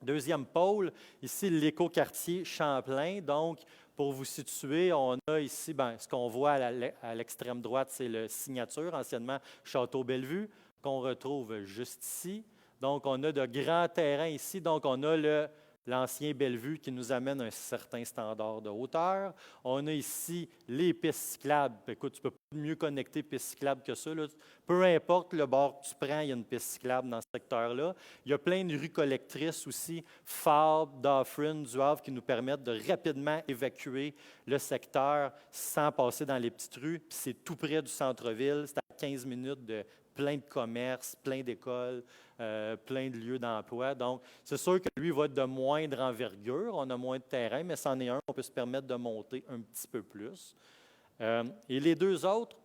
Deuxième pôle, ici, l'écoquartier Champlain. Donc, pour vous situer, on a ici, ce qu'on voit à l'extrême droite, c'est le Signature, anciennement Château-Bellevue, qu'on retrouve juste ici. Donc, on a de grands terrains ici. Donc, on a l'ancien Bellevue qui nous amène un certain standard de hauteur. On a ici les pistes cyclables. Écoute, tu ne peux pas mieux connecter pistes cyclables que ça, là. Peu importe le bord que tu prends, il y a une piste cyclable dans ce secteur-là. Il y a plein de rues collectrices aussi, Fabre, Dauphin, du Havre, qui nous permettent de rapidement évacuer le secteur sans passer dans les petites rues. Puis c'est tout près du centre-ville. C'est à 15 minutes de plein de commerces, plein d'écoles, plein de lieux d'emploi. Donc, c'est sûr que lui va être de moindre envergure. On a moins de terrain, mais c'en est un, on peut se permettre de monter un petit peu plus. Et les deux autres,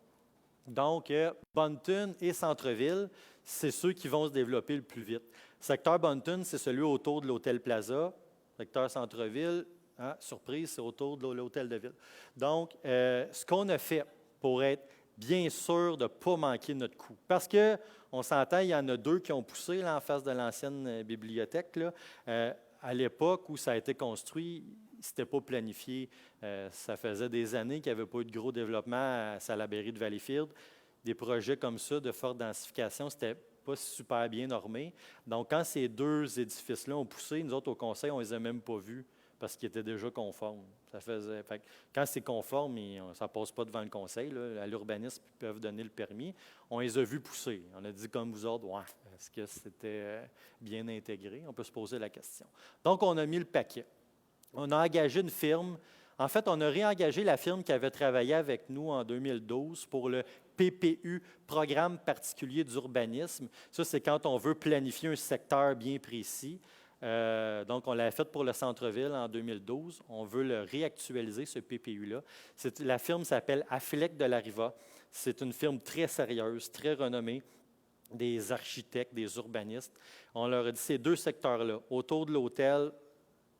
donc Bonneton et Centre-Ville, c'est ceux qui vont se développer le plus vite. Secteur Bonneton, c'est celui autour de l'Hôtel Plaza. Secteur Centre-Ville, surprise, c'est autour de l'Hôtel de Ville. Donc, ce qu'on a fait pour être bien sûr de ne pas manquer notre coup. Parce qu'on s'entend, il y en a 2 qui ont poussé là, en face de l'ancienne bibliothèque. Là. À l'époque où ça a été construit, ce n'était pas planifié. Ça faisait des années qu'il n'y avait pas eu de gros développement à Salaberry de Valleyfield. Des projets comme ça de forte densification, ce n'était pas super bien normé. Donc, quand ces 2 édifices-là ont poussé, nous autres, au conseil, on ne les a même pas vus parce qu'ils étaient déjà conformes. Quand c'est conforme, ça ne passe pas devant le conseil. Là, à l'urbanisme, ils peuvent donner le permis. On les a vus pousser. On a dit comme vous autres, ouais, est-ce que c'était bien intégré? On peut se poser la question. Donc, on a mis le paquet. On a engagé une firme. En fait, on a réengagé la firme qui avait travaillé avec nous en 2012 pour le PPU, Programme particulier d'urbanisme. Ça, c'est quand on veut planifier un secteur bien précis. Donc, on l'a fait pour le centre-ville en 2012. On veut le réactualiser, ce PPU-là. La firme s'appelle Affleck de la Riva. C'est une firme très sérieuse, très renommée, des architectes, des urbanistes. On leur a dit ces 2 secteurs-là, autour de l'hôtel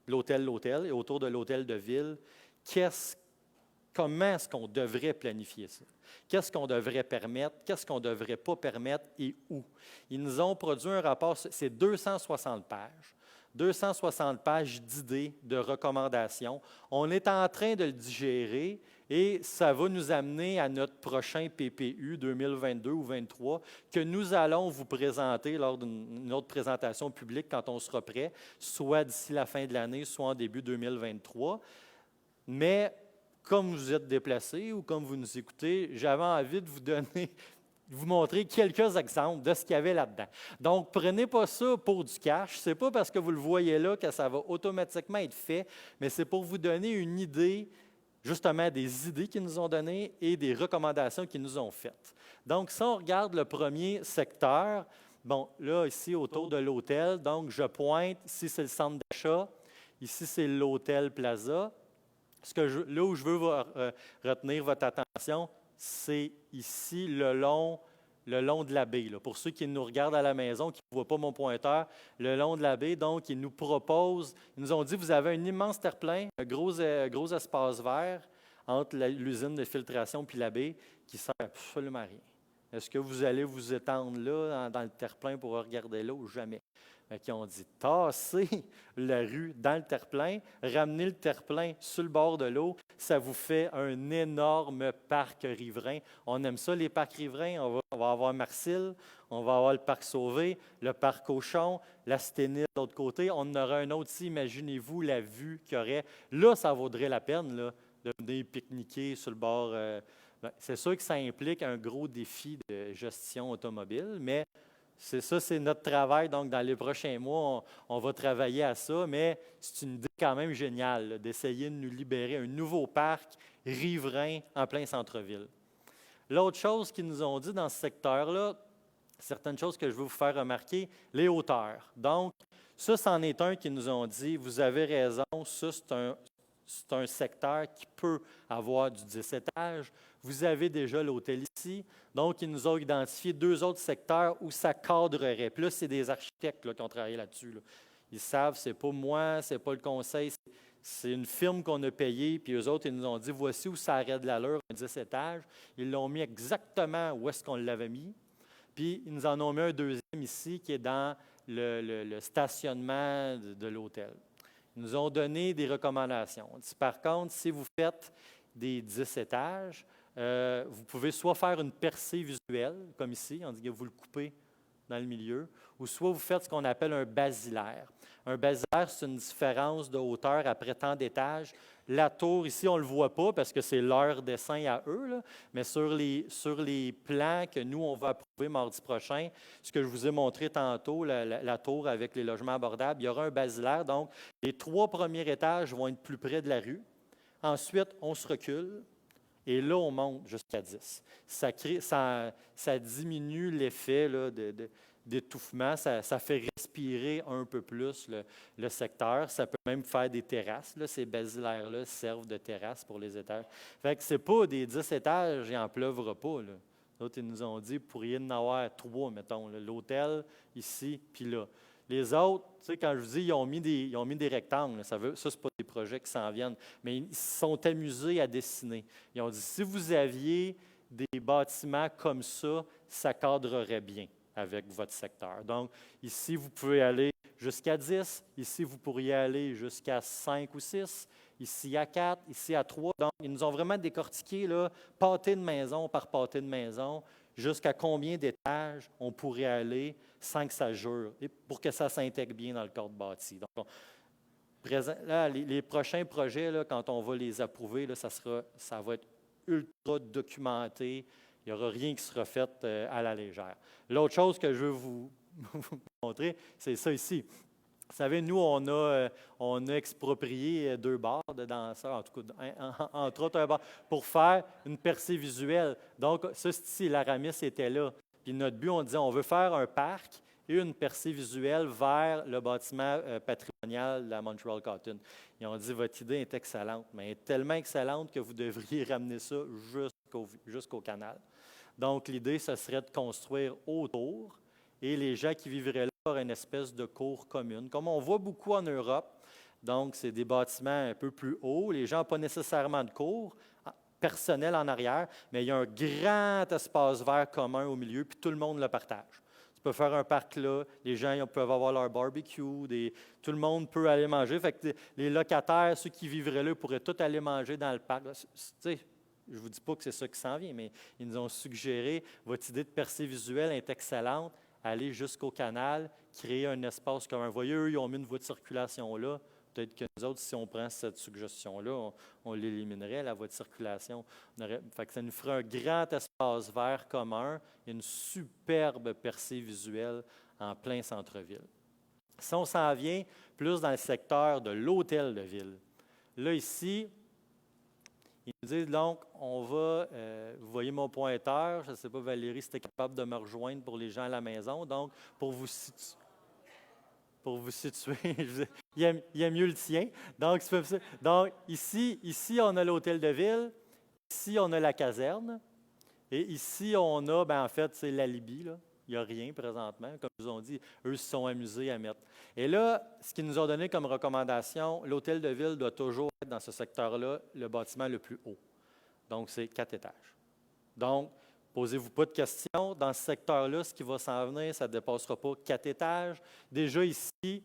et autour de l'hôtel de ville, comment est-ce qu'on devrait planifier ça? Qu'est-ce qu'on devrait permettre? Qu'est-ce qu'on ne devrait pas permettre et où? Ils nous ont produit un rapport, c'est 260 pages. 260 pages d'idées, de recommandations. On est en train de le digérer et ça va nous amener à notre prochain PPU 2022 ou 2023 que nous allons vous présenter lors d'une autre présentation publique quand on sera prêt, soit d'ici la fin de l'année, soit en début 2023. Mais comme vous êtes déplacés ou comme vous nous écoutez, j'avais envie de vous montrer quelques exemples de ce qu'il y avait là-dedans. Donc, prenez pas ça pour du cash. Ce n'est pas parce que vous le voyez là que ça va automatiquement être fait, mais c'est pour vous donner une idée, justement des idées qu'ils nous ont données et des recommandations qu'ils nous ont faites. Donc, si on regarde le premier secteur, bon, là, ici, autour de l'hôtel, donc je pointe, ici, c'est le centre d'achat, ici, c'est l'hôtel Plaza. Là où je veux retenir votre attention, c'est ici, le long de la baie. Là. Pour ceux qui nous regardent à la maison, qui ne voient pas mon pointeur, le long de la baie, donc, ils nous proposent, ils nous ont dit, vous avez un immense terre-plein, un gros espace vert entre l'usine de filtration et la baie, qui ne sert absolument à rien. Est-ce que vous allez vous étendre là, dans le terre-plein pour regarder l'eau? Jamais. Qui ont dit, tassez la rue dans le terre-plein, ramenez le terre-plein sur le bord de l'eau, ça vous fait un énorme parc riverain. On aime ça, les parcs riverains. On va avoir Marcille, on va avoir le parc Sauvé, le parc Auchon, la Sténile de l'autre côté. On en aura un autre ici. Imaginez-vous la vue qu'il y aurait. Là, ça vaudrait la peine là, de venir pique-niquer sur le bord. C'est sûr que ça implique un gros défi de gestion automobile, mais c'est notre travail. Donc, dans les prochains mois, on va travailler à ça, mais c'est une idée quand même géniale là, d'essayer de nous libérer un nouveau parc riverain en plein centre-ville. L'autre chose qu'ils nous ont dit dans ce secteur-là, certaines choses que je veux vous faire remarquer, les hauteurs. Donc, ça, c'en est un qui nous ont dit, vous avez raison, ça, c'est un secteur qui peut avoir du 10 étages. Vous avez déjà l'hôtel ici. Donc, ils nous ont identifié 2 autres secteurs où ça cadrerait. Puis là, c'est des architectes là, qui ont travaillé là-dessus. Là. Ils savent, ce n'est pas moi, ce n'est pas le conseil, c'est une firme qu'on a payée. Puis eux autres, ils nous ont dit, voici où ça arrête de l'allure, un 10 étages. Ils l'ont mis exactement où est-ce qu'on l'avait mis. Puis, ils nous en ont mis un deuxième ici qui est dans le stationnement de l'hôtel. Ils nous ont donné des recommandations. Par contre, si vous faites des 10 étages, vous pouvez soit faire une percée visuelle, comme ici, on dit que vous le coupez dans le milieu, ou soit vous faites ce qu'on appelle un basilaire. Un basilaire, c'est une différence de hauteur après tant d'étages. La tour, ici, on ne le voit pas parce que c'est leur dessin à eux, là, mais sur les plans que nous, on va approuver mardi prochain, ce que je vous ai montré tantôt, la tour avec les logements abordables, il y aura un basilaire. Donc, les 3 premiers étages vont être plus près de la rue. Ensuite, on se recule. Et là, on monte jusqu'à 10. Ça diminue l'effet là, d'étouffement, ça fait respirer un peu plus le secteur. Ça peut même faire des terrasses. Là, ces basilaires-là servent de terrasse pour les étages. Fait que ce n'est pas des 10 étages, il n'en pleuvra pas. Là. D'autres, ils nous ont dit, vous pourriez en avoir 3, mettons. L'hôtel, ici, puis là. Les autres, tu sais, quand je vous dis, ils ont mis des rectangles. Ça, ce n'est pas des projets qui s'en viennent, mais ils se sont amusés à dessiner. Ils ont dit, si vous aviez des bâtiments comme ça cadrerait bien avec votre secteur. Donc, ici, vous pouvez aller jusqu'à 10. Ici, vous pourriez aller jusqu'à 5 ou 6. Ici, à 4. Ici, à 3. Donc, ils nous ont vraiment décortiqué, là, pâté de maison par pâté de maison, jusqu'à combien d'étages on pourrait aller sans que ça jure, et pour que ça s'intègre bien dans le cadre bâti. Donc, là, les prochains projets, là, quand on va les approuver, là, ça va être ultra documenté. Il n'y aura rien qui sera fait à la légère. L'autre chose que je veux vous montrer, c'est ça ici. Vous savez, nous, on a exproprié 2 bars de danseurs, en tout cas, entre autres un bar, pour faire une percée visuelle. Donc, ça, c'est ici, l'Aramis était là. Puis notre but, on disait, on veut faire un parc et une percée visuelle vers le bâtiment patrimonial de la Montreal Cotton. Ils ont dit, votre idée est excellente, mais elle est tellement excellente que vous devriez ramener ça jusqu'au canal. Donc, l'idée, ce serait de construire autour et les gens qui vivraient là auraient une espèce de cour commune, comme on voit beaucoup en Europe. Donc, c'est des bâtiments un peu plus hauts. Les gens n'ont pas nécessairement de cour personnel en arrière, mais il y a un grand espace vert commun au milieu, puis tout le monde le partage. Tu peux faire un parc là, les gens ils peuvent avoir leur barbecue, tout le monde peut aller manger. Fait que les locataires, ceux qui vivraient là, pourraient tous aller manger dans le parc. Tu sais, je ne vous dis pas que c'est ça qui s'en vient, mais ils nous ont suggéré, votre idée de percée visuelle est excellente, aller jusqu'au canal, créer un espace commun. Vous voyez, eux, ils ont mis une voie de circulation là. Peut-être que nous autres, si on prend cette suggestion-là, on l'éliminerait, la voie de circulation. Fait que ça nous ferait un grand espace vert commun et une superbe percée visuelle en plein centre-ville. Si on s'en vient plus dans le secteur de l'hôtel de ville, là, ici, ils nous disent donc, on va, vous voyez mon pointeur, je ne sais pas, Valérie, si tu es capable de me rejoindre pour les gens à la maison. Donc, pour vous situer, il y a mieux le tien. Donc, ici, on a l'hôtel de ville, ici, on a la caserne, et ici, on a, en fait, c'est l'alibi, là. Il n'y a rien présentement. Comme ils ont dit, eux se sont amusés à mettre. Et là, ce qu'ils nous ont donné comme recommandation, l'hôtel de ville doit toujours être dans ce secteur-là le bâtiment le plus haut. Donc, c'est 4 étages. Donc, posez-vous pas de questions. Dans ce secteur-là, ce qui va s'en venir, ça ne dépassera pas 4 étages. Déjà ici,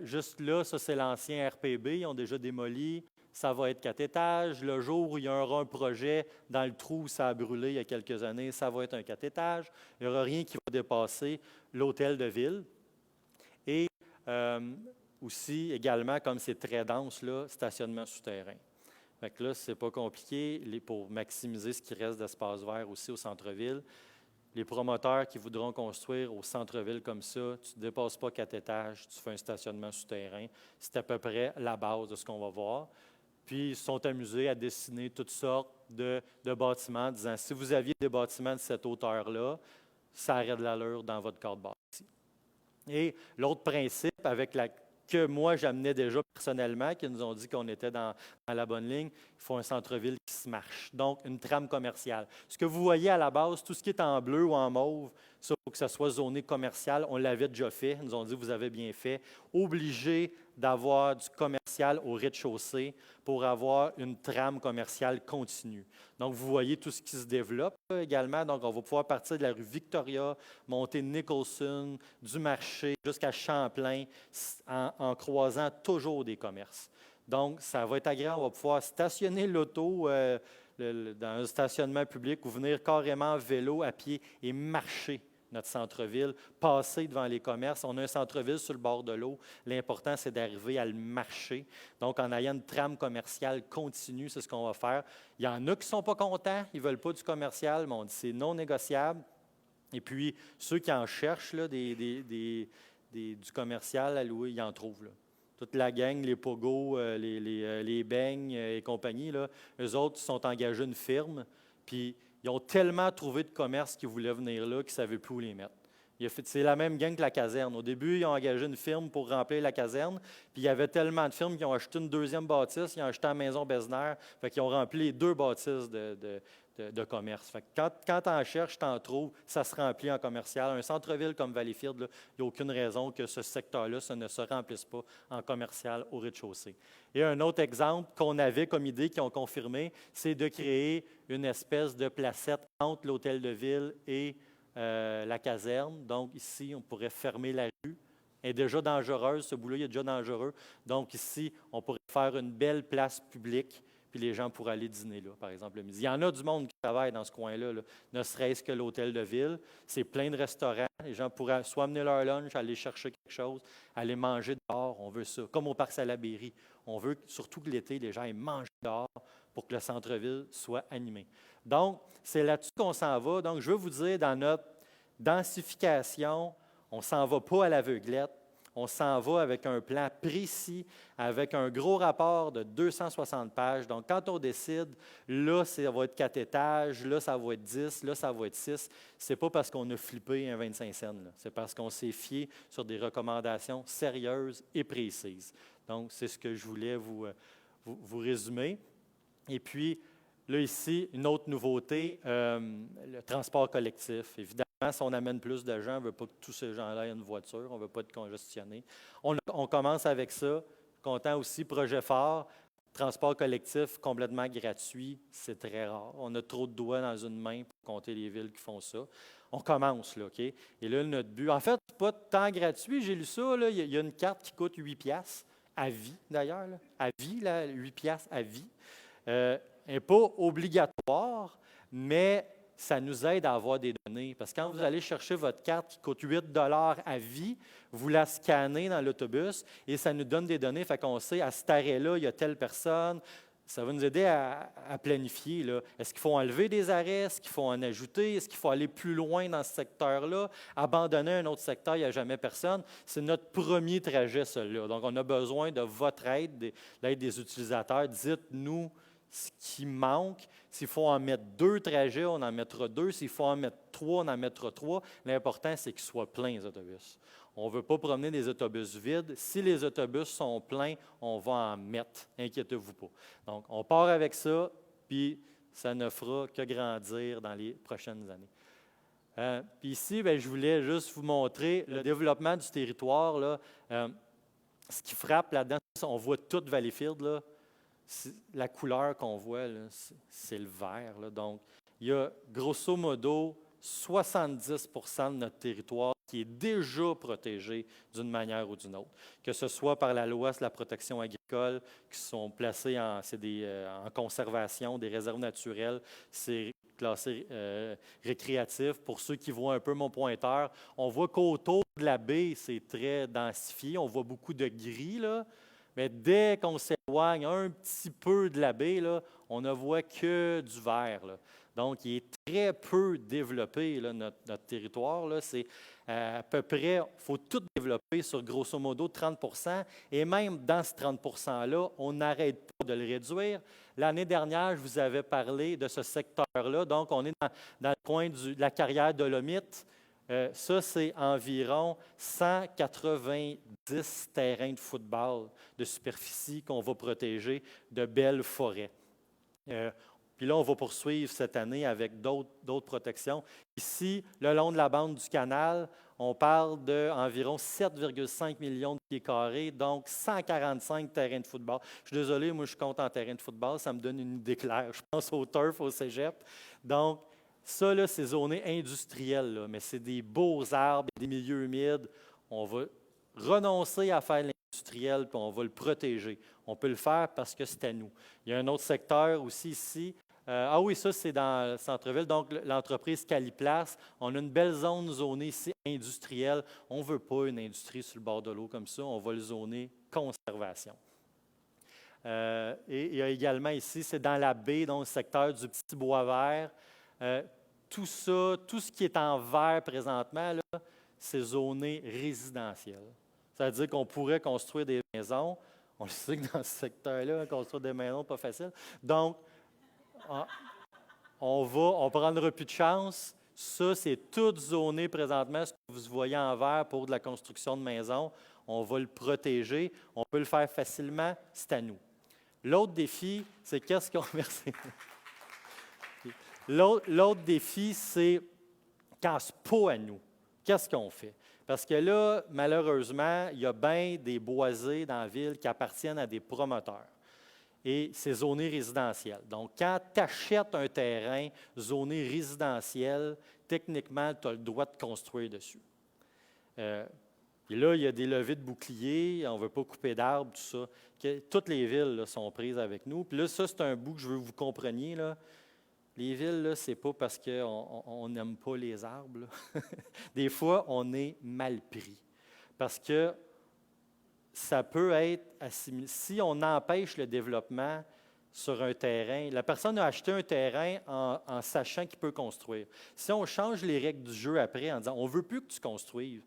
juste là, ça c'est l'ancien RPB, ils ont déjà démoli. Ça va être 4 étages. Le jour où il y aura un projet dans le trou où ça a brûlé il y a quelques années, ça va être un 4 étages. Il n'y aura rien qui va dépasser l'hôtel de ville. Et aussi, également, comme c'est très dense, là, stationnement souterrain. Fait que là, ce n'est pas compliqué pour maximiser ce qui reste d'espace vert aussi au centre-ville. Les promoteurs qui voudront construire au centre-ville comme ça, tu ne dépasses pas 4 étages, tu fais un stationnement souterrain. C'est à peu près la base de ce qu'on va voir. Puis, ils se sont amusés à dessiner toutes sortes de bâtiments, en disant, si vous aviez des bâtiments de cette hauteur-là, ça aurait de l'allure dans votre cadre bâti. Et l'autre principe que moi j'amenais déjà personnellement, qui nous ont dit qu'on était dans la bonne ligne, il faut un centre-ville qui se marche. Donc, une trame commerciale. Ce que vous voyez à la base, tout ce qui est en bleu ou en mauve, ça, il faut que ça soit zoné commercial. On l'avait déjà fait. Ils nous ont dit, vous avez bien fait. Obligé d'avoir du commercial au rez-de-chaussée pour avoir une trame commerciale continue. Donc, vous voyez tout ce qui se développe là, également. Donc, on va pouvoir partir de la rue Victoria, monter Nicholson, du marché jusqu'à Champlain, en croisant toujours des commerces. Donc, ça va être agréable. On va pouvoir stationner l'auto dans un stationnement public ou venir carrément en vélo, à pied et marcher notre centre-ville, passer devant les commerces. On a un centre-ville sur le bord de l'eau. L'important, c'est d'arriver à le marcher. Donc, en ayant une trame commerciale continue, c'est ce qu'on va faire. Il y en a qui ne sont pas contents, ils ne veulent pas du commercial, mais on dit c'est non négociable. Et puis, ceux qui en cherchent là, du commercial à louer, ils en trouvent. Là. Toute la gang, les pogos, les beignes et compagnie, là, eux autres sont engagés une firme, puis ils ont tellement trouvé de commerces qui voulaient venir là qu'ils ne savaient plus où les mettre. C'est la même gang que la caserne. Au début, ils ont engagé une firme pour remplir la caserne, puis il y avait tellement de firmes qui ont acheté une deuxième bâtisse, ils ont acheté la maison Besner, fait qu'ils ont rempli les 2 bâtisses de commerce. Fait que quand tu en cherches, tu en trouves, ça se remplit en commercial. Un centre-ville comme Valleyfield, il n'y a aucune raison que ce secteur-là ne se remplisse pas en commercial au rez-de-chaussée. Et un autre exemple qu'on avait comme idée, qui ont confirmé, c'est de créer une espèce de placette entre l'hôtel de ville et la caserne. Donc ici, on pourrait fermer la rue. Elle est déjà dangereuse, ce bout-là, il est déjà dangereux. Donc ici, on pourrait faire une belle place publique, puis les gens pourraient aller dîner là, par exemple, le midi. Il y en a du monde qui travaille dans ce coin-là, là, ne serait-ce que l'hôtel de ville. C'est plein de restaurants. Les gens pourraient soit amener leur lunch, aller chercher quelque chose, aller manger dehors. On veut ça. Comme au Parc Salaberry. On veut surtout que l'été, les gens aillent manger dehors pour que le centre-ville soit animé. Donc, c'est là-dessus qu'on s'en va. Donc, je veux vous dire, dans notre densification, on ne s'en va pas à l'aveuglette. On s'en va avec un plan précis, avec un gros rapport de 260 pages. Donc, quand on décide, là, ça va être 4 étages, là, ça va être 10, là, ça va être 6, ce n'est pas parce qu'on a flippé un 25 cents, c'est parce qu'on s'est fié sur des recommandations sérieuses et précises. Donc, c'est ce que je voulais vous résumer. Et puis, là, ici, une autre nouveauté, le transport collectif. Évidemment, si on amène plus de gens, on ne veut pas que tous ces gens-là aient une voiture, on ne veut pas être congestionné. On commence avec ça. Content aussi, projet fort, transport collectif complètement gratuit, c'est très rare. On a trop de doigts dans une main pour compter les villes qui font ça. On commence, là, OK? Et là, notre but, en fait, c'est pas de temps gratuit, j'ai lu ça, là, il y a une carte qui coûte 8 piastres, à vie d'ailleurs, là, à vie, là, 8 piastres à vie. Elle n'est pas obligatoire, mais ça nous aide à avoir des données. Parce que quand vous allez chercher votre carte qui coûte 8 à vie, vous la scannez dans l'autobus et ça nous donne des données. Fait qu'on sait, à cet arrêt-là, il y a telle personne. Ça va nous aider à planifier. Là. Est-ce qu'il faut enlever des arrêts? Est-ce qu'il faut en ajouter? Est-ce qu'il faut aller plus loin dans ce secteur-là? Abandonner un autre secteur, il n'y a jamais personne. C'est notre premier trajet, celui-là. Donc, on a besoin de votre aide, l'aide des utilisateurs. Dites-nous ce qui manque. S'il faut en mettre 2 trajets, on en mettra 2. S'il faut en mettre 3, on en mettra 3. L'important, c'est qu'ils soient pleins, les autobus. On ne veut pas promener des autobus vides. Si les autobus sont pleins, on va en mettre. Inquiétez-vous pas. Donc, on part avec ça, puis ça ne fera que grandir dans les prochaines années. Puis ici, bien, je voulais juste vous montrer le développement du territoire. Là. Ce qui frappe là-dedans, on voit toute Valleyfield, là. La couleur qu'on voit, là, c'est le vert. Là. Donc, il y a grosso modo 70 de notre territoire qui est déjà protégé d'une manière ou d'une autre, que ce soit par la loi sur la protection agricole, qui sont placés en conservation, des réserves naturelles, c'est classé récréatif. Pour ceux qui voient un peu mon pointeur, on voit qu'autour de la baie, c'est très densifié, on voit beaucoup de gris, là. Mais dès qu'on s'éloigne un petit peu de la baie, là, on ne voit que du vert. Là. Donc, il est très peu développé, là, notre territoire. Là. C'est à peu près, il faut tout développer sur grosso modo 30 et même dans ce 30 %-là, on n'arrête pas de le réduire. L'année dernière, je vous avais parlé de ce secteur-là. Donc, on est dans le coin de la carrière Dolomite. Ça, c'est environ 190 terrains de football de superficie qu'on va protéger de belles forêts. Puis là, on va poursuivre cette année avec d'autres protections. Ici, le long de la bande du canal, on parle d'environ 7,5 millions de pieds carrés, donc 145 terrains de football. Je suis désolé, moi, je compte en terrain de football, ça me donne une idée claire. Je pense au turf, au cégep. Donc, ça, là, c'est zoné industriel, là, mais c'est des beaux arbres, des milieux humides. On va renoncer à faire l'industriel, puis on va le protéger. On peut le faire parce que c'est à nous. Il y a un autre secteur aussi ici. Oui, ça, c'est dans le centre-ville. Donc, l'entreprise Caliplace, on a une belle zone zonée ici industrielle. On ne veut pas une industrie sur le bord de l'eau comme ça. On va le zoner conservation. Et il y a également ici, c'est dans la baie, donc le secteur du Petit Bois-Vert. Tout ça, tout ce qui est en vert présentement, là, c'est zoné résidentiel. C'est-à-dire qu'on pourrait construire des maisons. On le sait que dans ce secteur-là, construire des maisons, pas facile. Donc, on ne prendra plus de chance. Ça, c'est tout zoné présentement, ce que vous voyez en vert pour de la construction de maisons. On va le protéger. On peut le faire facilement. C'est à nous. L'autre défi, c'est qu'est-ce qu'on... Merci. L'autre défi, c'est quand c'est pas à nous, qu'est-ce qu'on fait? Parce que là, malheureusement, il y a bien des boisés dans la ville qui appartiennent à des promoteurs. Et c'est zoné résidentiel. Donc, quand tu achètes un terrain zoné résidentiel, techniquement, tu as le droit de construire dessus. Puis là, il y a des levées de boucliers, on ne veut pas couper d'arbres, tout ça. Toutes les villes là, sont prises avec nous. Puis là, ça, c'est un bout que je veux que vous compreniez, là. Les villes, ce n'est pas parce qu'on n'aime pas les arbres. Des fois, on est mal pris. Parce que ça peut être assimilé. Si on empêche le développement sur un terrain, la personne a acheté un terrain en sachant qu'il peut construire. Si on change les règles du jeu après en disant on ne veut plus que tu construises,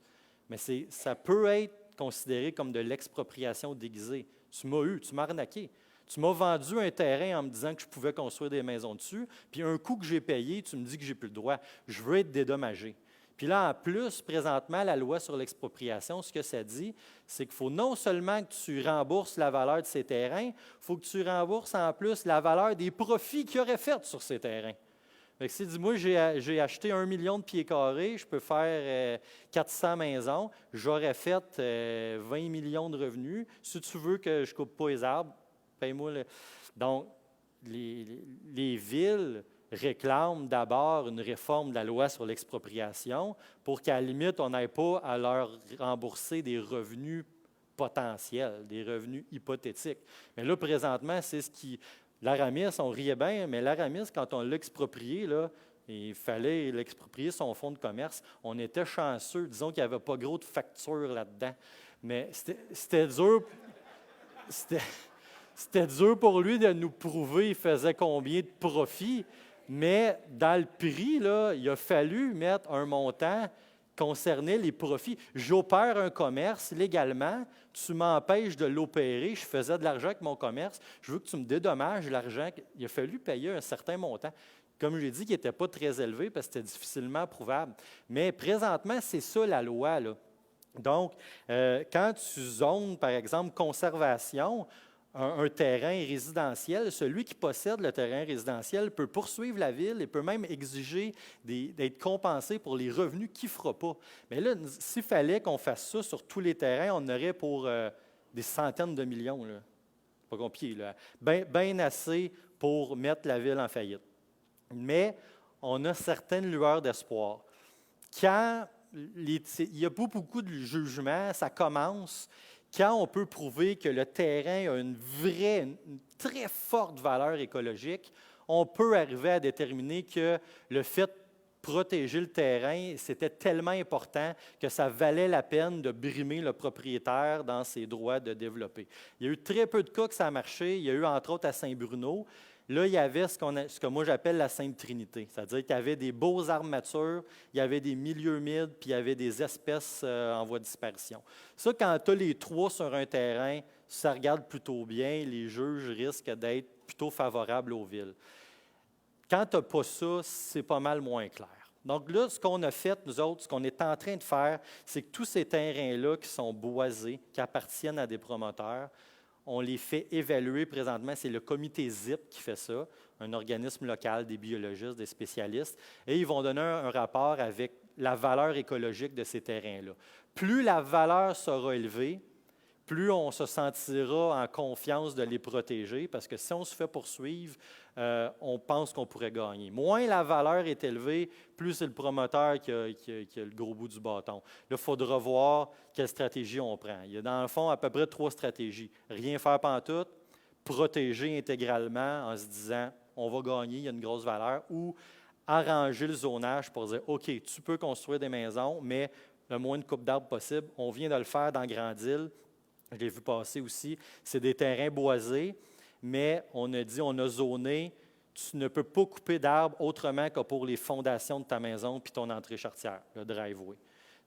mais ça peut être considéré comme de l'expropriation déguisée. Tu m'as arnaqué. Tu m'as vendu un terrain en me disant que je pouvais construire des maisons dessus, puis un coût que j'ai payé, tu me dis que je n'ai plus le droit. Je veux être dédommagé. Puis là, en plus, présentement, la loi sur l'expropriation, ce que ça dit, c'est qu'il faut non seulement que tu rembourses la valeur de ces terrains, il faut que tu rembourses en plus la valeur des profits qu'ils auraient faits sur ces terrains. Fait que si, dis-moi, j'ai acheté 1 million de pieds carrés, je peux faire 400 maisons, j'aurais fait 20 millions de revenus. Si tu veux que je ne coupe pas les arbres, paye-moi. Donc, les villes réclament d'abord une réforme de la loi sur l'expropriation pour qu'à la limite, on n'aille pas à leur rembourser des revenus potentiels, des revenus hypothétiques. Mais là, présentement, c'est ce qui... L'Aramis, on riait bien, mais l'Aramis, quand on l'a exproprié, là, il fallait l'exproprier son fonds de commerce. On était chanceux, disons qu'il n'y avait pas gros de factures là-dedans. Mais c'était dur. C'était dur pour lui de nous prouver il faisait combien de profit, mais dans le prix, là, il a fallu mettre un montant concernant les profits. J'opère un commerce légalement, tu m'empêches de l'opérer, je faisais de l'argent avec mon commerce, je veux que tu me dédommages l'argent. Il a fallu payer un certain montant. Comme je l'ai dit, qui n'était pas très élevé parce que c'était difficilement prouvable. Mais présentement, c'est ça la loi, là. Donc, quand tu zones, par exemple, conservation, un terrain résidentiel, celui qui possède le terrain résidentiel peut poursuivre la ville et peut même exiger d'être compensé pour les revenus qu'il ne fera pas. Mais là, s'il fallait qu'on fasse ça sur tous les terrains, on aurait pour des centaines de millions. Là. Pas compliqué, là. Bien assez pour mettre la ville en faillite. Mais on a certaines lueurs d'espoir. Quand il y a pas beaucoup de jugements, ça commence quand on peut prouver que le terrain a une très forte valeur écologique, on peut arriver à déterminer que le fait de protéger le terrain, c'était tellement important que ça valait la peine de brimer le propriétaire dans ses droits de développer. Il y a eu très peu de cas que ça a marché. Il y a eu, entre autres, à Saint-Bruno. Là, il y avait ce que moi j'appelle la Sainte Trinité, c'est-à-dire qu'il y avait des beaux arbres matures, il y avait des milieux humides, puis il y avait des espèces en voie de disparition. Ça, quand tu as les trois sur un terrain, ça regarde plutôt bien, les juges risquent d'être plutôt favorables aux villes. Quand tu n'as pas ça, c'est pas mal moins clair. Donc là, ce qu'on a fait, nous autres, ce qu'on est en train de faire, c'est que tous ces terrains-là qui sont boisés, qui appartiennent à des promoteurs, on les fait évaluer présentement. C'est le comité ZIP qui fait ça, un organisme local, des biologistes, des spécialistes, et ils vont donner un rapport avec la valeur écologique de ces terrains-là. Plus la valeur sera élevée, plus on se sentira en confiance de les protéger, parce que si on se fait poursuivre, on pense qu'on pourrait gagner. Moins la valeur est élevée, plus c'est le promoteur qui a le gros bout du bâton. Là, il faudra voir quelle stratégie on prend. Il y a dans le fond à peu près 3 stratégies. Rien faire pantoute, protéger intégralement en se disant on va gagner, il y a une grosse valeur, ou arranger le zonage pour dire OK, tu peux construire des maisons, mais le moins de coupe d'arbres possible. On vient de le faire dans Grande-Île. Je l'ai vu passer aussi. C'est des terrains boisés, mais on a dit, on a zoné, tu ne peux pas couper d'arbres autrement que pour les fondations de ta maison puis ton entrée charretière, le driveway.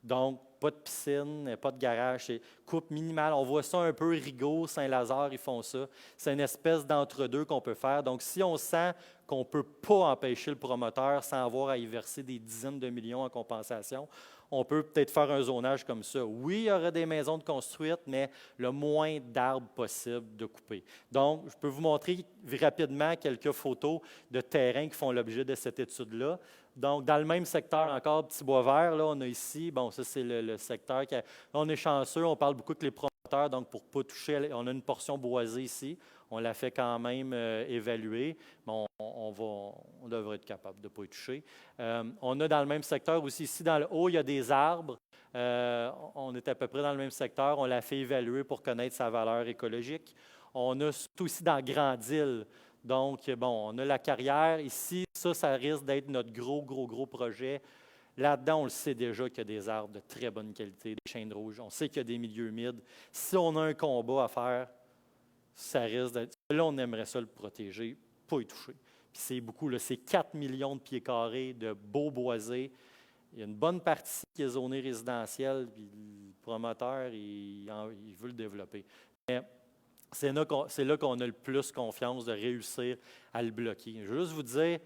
Donc, pas de piscine, pas de garage, c'est coupe minimale. On voit ça un peu, Rigaud, Saint-Lazare, ils font ça. C'est une espèce d'entre-deux qu'on peut faire. Donc, si on sent qu'on ne peut pas empêcher le promoteur sans avoir à y verser des dizaines de millions en compensation, on peut peut-être faire un zonage comme ça. Oui, il y aurait des maisons de construites, mais le moins d'arbres possible de couper. Donc, je peux vous montrer rapidement quelques photos de terrains qui font l'objet de cette étude-là. Donc, dans le même secteur encore, Petit Boisvert, là, on a ici, bon, ça c'est le secteur, on est chanceux, on parle beaucoup avec les promoteurs, donc pour ne pas toucher, on a une portion boisée ici, on la fait quand même évaluer, mais on devrait être capable de ne pas y toucher. On a dans le même secteur aussi, ici dans le haut, il y a des arbres, on est à peu près dans le même secteur, on l'a fait évaluer pour connaître sa valeur écologique. On a aussi dans Grande-Île. Donc, bon, on a la carrière. Ici, ça risque d'être notre gros projet. Là-dedans, on le sait déjà qu'il y a des arbres de très bonne qualité, des chênes rouges. On sait qu'il y a des milieux humides. Si on a un combat à faire, ça risque d'être... Là, on aimerait ça le protéger, pas y toucher. Puis c'est beaucoup, là, c'est 4 millions de pieds carrés de beaux boisés. Il y a une bonne partie qui est zonée résidentielle, puis le promoteur, il veut le développer. Mais c'est là qu'on a le plus confiance de réussir à le bloquer. Je veux juste vous dire,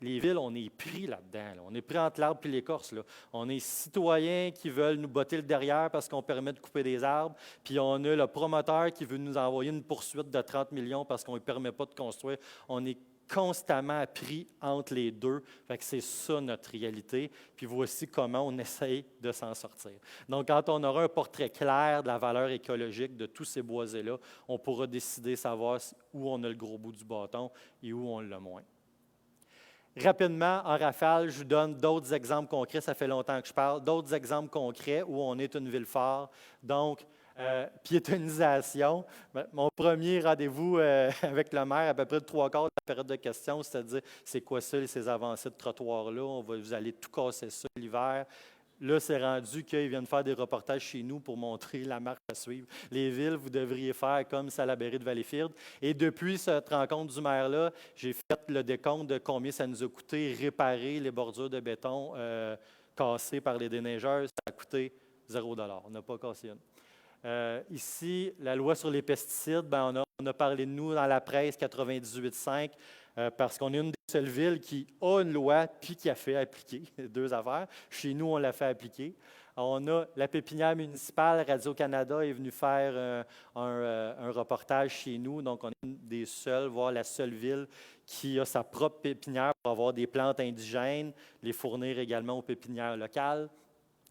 les villes, on est pris là-dedans. Là. On est pris entre l'arbre et l'écorce. On est citoyens qui veulent nous botter le derrière parce qu'on permet de couper des arbres. Puis on a le promoteur qui veut nous envoyer une poursuite de 30 millions parce qu'on ne permet pas de construire. On est constamment pris entre les deux. Fait que c'est ça notre réalité. Puis voici comment on essaye de s'en sortir. Donc, quand on aura un portrait clair de la valeur écologique de tous ces boisés-là, on pourra décider, savoir où on a le gros bout du bâton et où on l'a moins. Rapidement, en rafale, je vous donne d'autres exemples concrets. Ça fait longtemps que je parle. D'autres exemples concrets où on est une ville phare. Donc, piétonisation. Mon premier rendez-vous avec le maire, à peu près de 3/4 de la période de questions, c'est-à-dire, c'est quoi ça, ces avancées de trottoirs-là? Vous allez tout casser ça l'hiver. Là, c'est rendu qu'ils viennent faire des reportages chez nous pour montrer la marque à suivre. Les villes, vous devriez faire comme Salaberry de Valleyfield. Et depuis cette rencontre du maire-là, j'ai fait le décompte de combien ça nous a coûté réparer les bordures de béton cassées par les déneigeurs. Ça a coûté 0 $. On n'a pas cassé une. Ici, la loi sur les pesticides, on a parlé de nous dans la presse 98.5 parce qu'on est une des seules villes qui a une loi puis qui a fait appliquer deux affaires. Chez nous, on l'a fait appliquer. On a la pépinière municipale, Radio-Canada est venue faire un reportage chez nous. Donc, on est une des seules, voire la seule ville qui a sa propre pépinière pour avoir des plantes indigènes, les fournir également aux pépinières locales.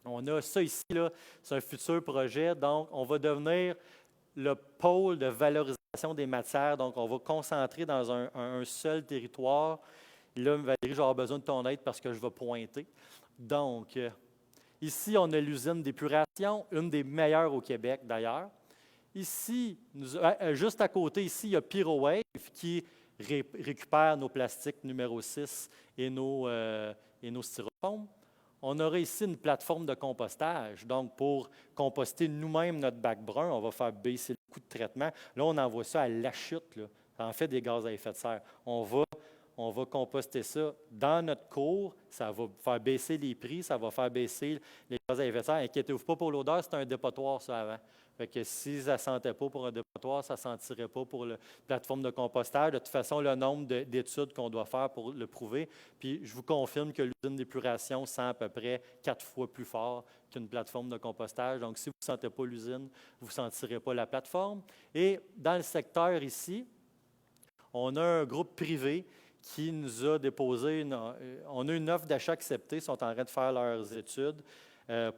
On a ça ici, là, c'est un futur projet. Donc, on va devenir le pôle de valorisation des matières. Donc, on va concentrer dans un seul territoire. Là, Valérie, je vais avoir besoin de ton aide parce que je vais pointer. Donc, ici, on a l'usine d'épuration, une des meilleures au Québec d'ailleurs. Ici, juste à côté, ici, il y a PyroWave qui récupère nos plastiques numéro 6 et nos styrofoams. On aurait ici une plateforme de compostage. Donc, pour composter nous-mêmes notre bac brun, on va faire baisser le coût de traitement. Là, on envoie ça à la chute. Là. Ça en fait des gaz à effet de serre. On va composter ça dans notre cour. Ça va faire baisser les prix, ça va faire baisser les gaz à effet de serre. Inquiétez-vous pas pour l'odeur, c'est un dépotoir, ça, avant. Fait que si ça ne sentait pas pour un dépotoir, ça ne sentirait pas pour la plateforme de compostage. De toute façon, le nombre d'études qu'on doit faire pour le prouver. Puis, je vous confirme que l'usine d'épuration sent à peu près 4 fois plus fort qu'une plateforme de compostage. Donc, si vous ne sentez pas l'usine, vous ne sentirez pas la plateforme. Et dans le secteur ici, on a un groupe privé qui nous a déposé, on a une offre d'achat acceptée, ils sont en train de faire leurs études.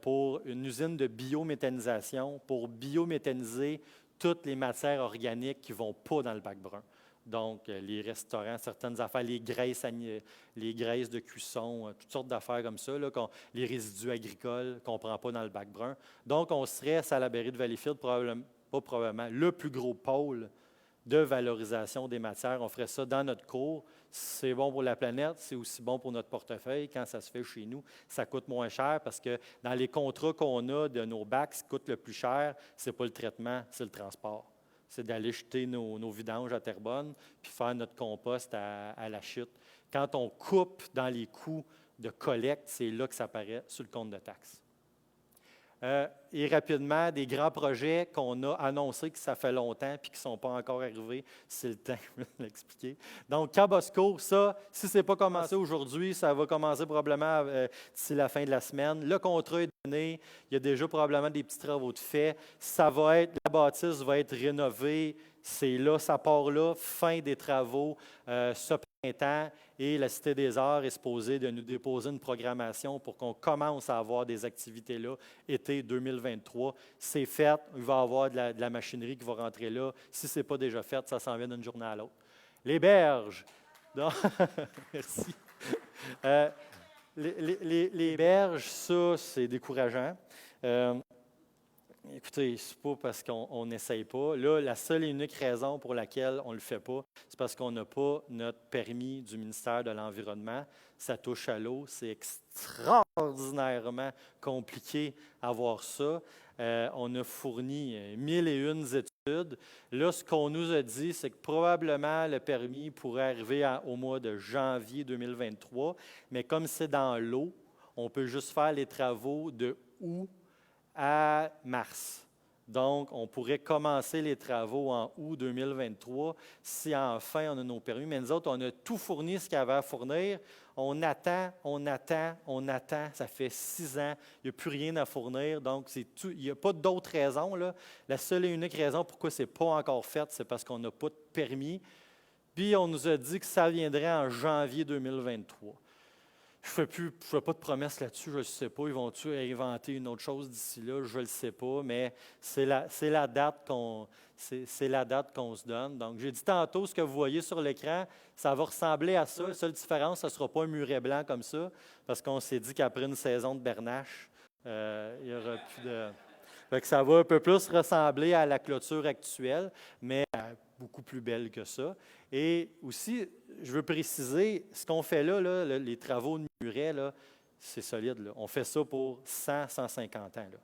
Pour une usine de biométhanisation, pour biométhaniser toutes les matières organiques qui ne vont pas dans le bac brun. Donc, les restaurants, certaines affaires, les graisses de cuisson, toutes sortes d'affaires comme ça, là, les résidus agricoles qu'on ne prend pas dans le bac brun. Donc, on serait à Salaberry de Valleyfield, probablement le plus gros pôle de valorisation des matières. On ferait ça dans notre cour. C'est bon pour la planète, c'est aussi bon pour notre portefeuille. Quand ça se fait chez nous, ça coûte moins cher parce que dans les contrats qu'on a de nos bacs, ce qui coûte le plus cher, ce n'est pas le traitement, c'est le transport. C'est d'aller jeter nos vidanges à Terrebonne puis faire notre compost à la chute. Quand on coupe dans les coûts de collecte, c'est là que ça apparaît sur le compte de taxes. Et rapidement, des grands projets qu'on a annoncés que ça fait longtemps et qui ne sont pas encore arrivés, c'est le temps de l'expliquer. Donc, Cabosco, ça, si ce n'est pas commencé aujourd'hui, ça va commencer probablement d'ici la fin de la semaine. Le contrat est donné, il y a déjà probablement des petits travaux de fait. La bâtisse va être rénovée, c'est là, ça part là, fin des travaux, ce printemps, et la Cité des Arts est supposée de nous déposer une programmation pour qu'on commence à avoir des activités là, été 2023. C'est fait, il va y avoir de la machinerie qui va rentrer là. Si ce n'est pas déjà fait, ça s'en vient d'une journée à l'autre. Les berges. Donc, merci. Les berges, ça, c'est décourageant. Écoutez, ce n'est pas parce qu'on n'essaye pas. Là, la seule et unique raison pour laquelle on ne le fait pas, c'est parce qu'on n'a pas notre permis du ministère de l'Environnement. Ça touche à l'eau. C'est extraordinairement compliqué d'avoir ça. On a fourni 1001 études. Là, ce qu'on nous a dit, c'est que probablement le permis pourrait arriver au mois de janvier 2023. Mais comme c'est dans l'eau, on peut juste faire les travaux de août à mars. Donc, on pourrait commencer les travaux en août 2023 si enfin on a nos permis. Mais nous autres, on a tout fourni ce qu'il y avait à fournir. On attend. Ça fait 6 ans. Il n'y a plus rien à fournir. Donc, il n'y a pas d'autre raison, là. La seule et unique raison pourquoi ce n'est pas encore fait, c'est parce qu'on n'a pas de permis. Puis, on nous a dit que ça viendrait en janvier 2023. Je ne fais pas de promesses là-dessus, je ne sais pas. Ils vont-tu inventer une autre chose d'ici là? Je ne le sais pas, mais c'est la date c'est la date qu'on se donne. Donc, j'ai dit tantôt, ce que vous voyez sur l'écran, ça va ressembler à ça. La seule différence, ce ne sera pas un muret blanc comme ça, parce qu'on s'est dit qu'après une saison de bernache, il n'y aura plus de... Fait que ça va un peu plus ressembler à la clôture actuelle, mais beaucoup plus belle que ça. Et aussi, je veux préciser, ce qu'on fait là, les travaux de muret, là, c'est solide. Là. On fait ça pour 100, 150 ans. Là.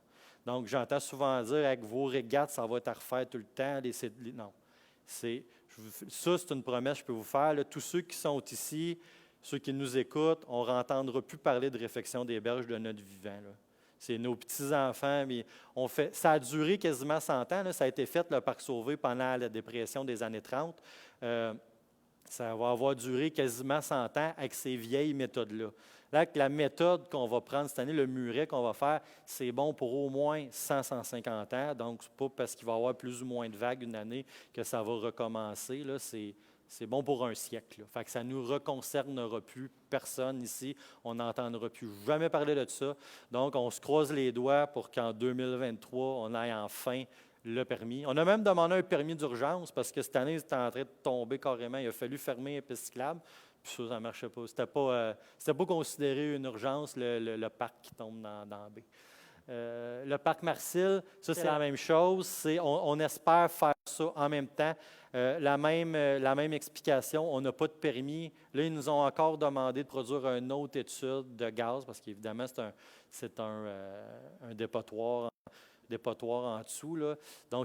Donc, j'entends souvent dire, avec vos régates, ça va être à refaire tout le temps. Non. Ça, c'est une promesse que je peux vous faire. Là. Tous ceux qui sont ici, ceux qui nous écoutent, on n'entendra plus parler de réfection des berges de notre vivant. Là. C'est nos petits-enfants. Mais ça a duré quasiment 100 ans. Là. Ça a été fait, le Parc Sauvé, pendant la dépression des années 30. Ça va avoir duré quasiment 100 ans avec ces vieilles méthodes-là. Là, la méthode qu'on va prendre cette année, le muret qu'on va faire, c'est bon pour au moins 100-150 ans. Donc, ce n'est pas parce qu'il va y avoir plus ou moins de vagues une année que ça va recommencer. Là, c'est bon pour un siècle. Là. Fait que ça ne nous reconcernera plus. Personne ici, on n'entendra plus jamais parler de ça. Donc, on se croise les doigts pour qu'en 2023, on ait enfin le permis. On a même demandé un permis d'urgence parce que cette année, c'était en train de tomber carrément. Il a fallu fermer un piste cyclable. Puis ça ne marchait pas. C'était pas considéré une urgence, le parc qui tombe dans la baie. Le parc Marcille, ça, c'est la même chose. On espère faire ça en même temps. La même explication, on n'a pas de permis. Là, ils nous ont encore demandé de produire une autre étude de gaz parce qu'évidemment, c'est un dépotoir en dessous. Là. Donc,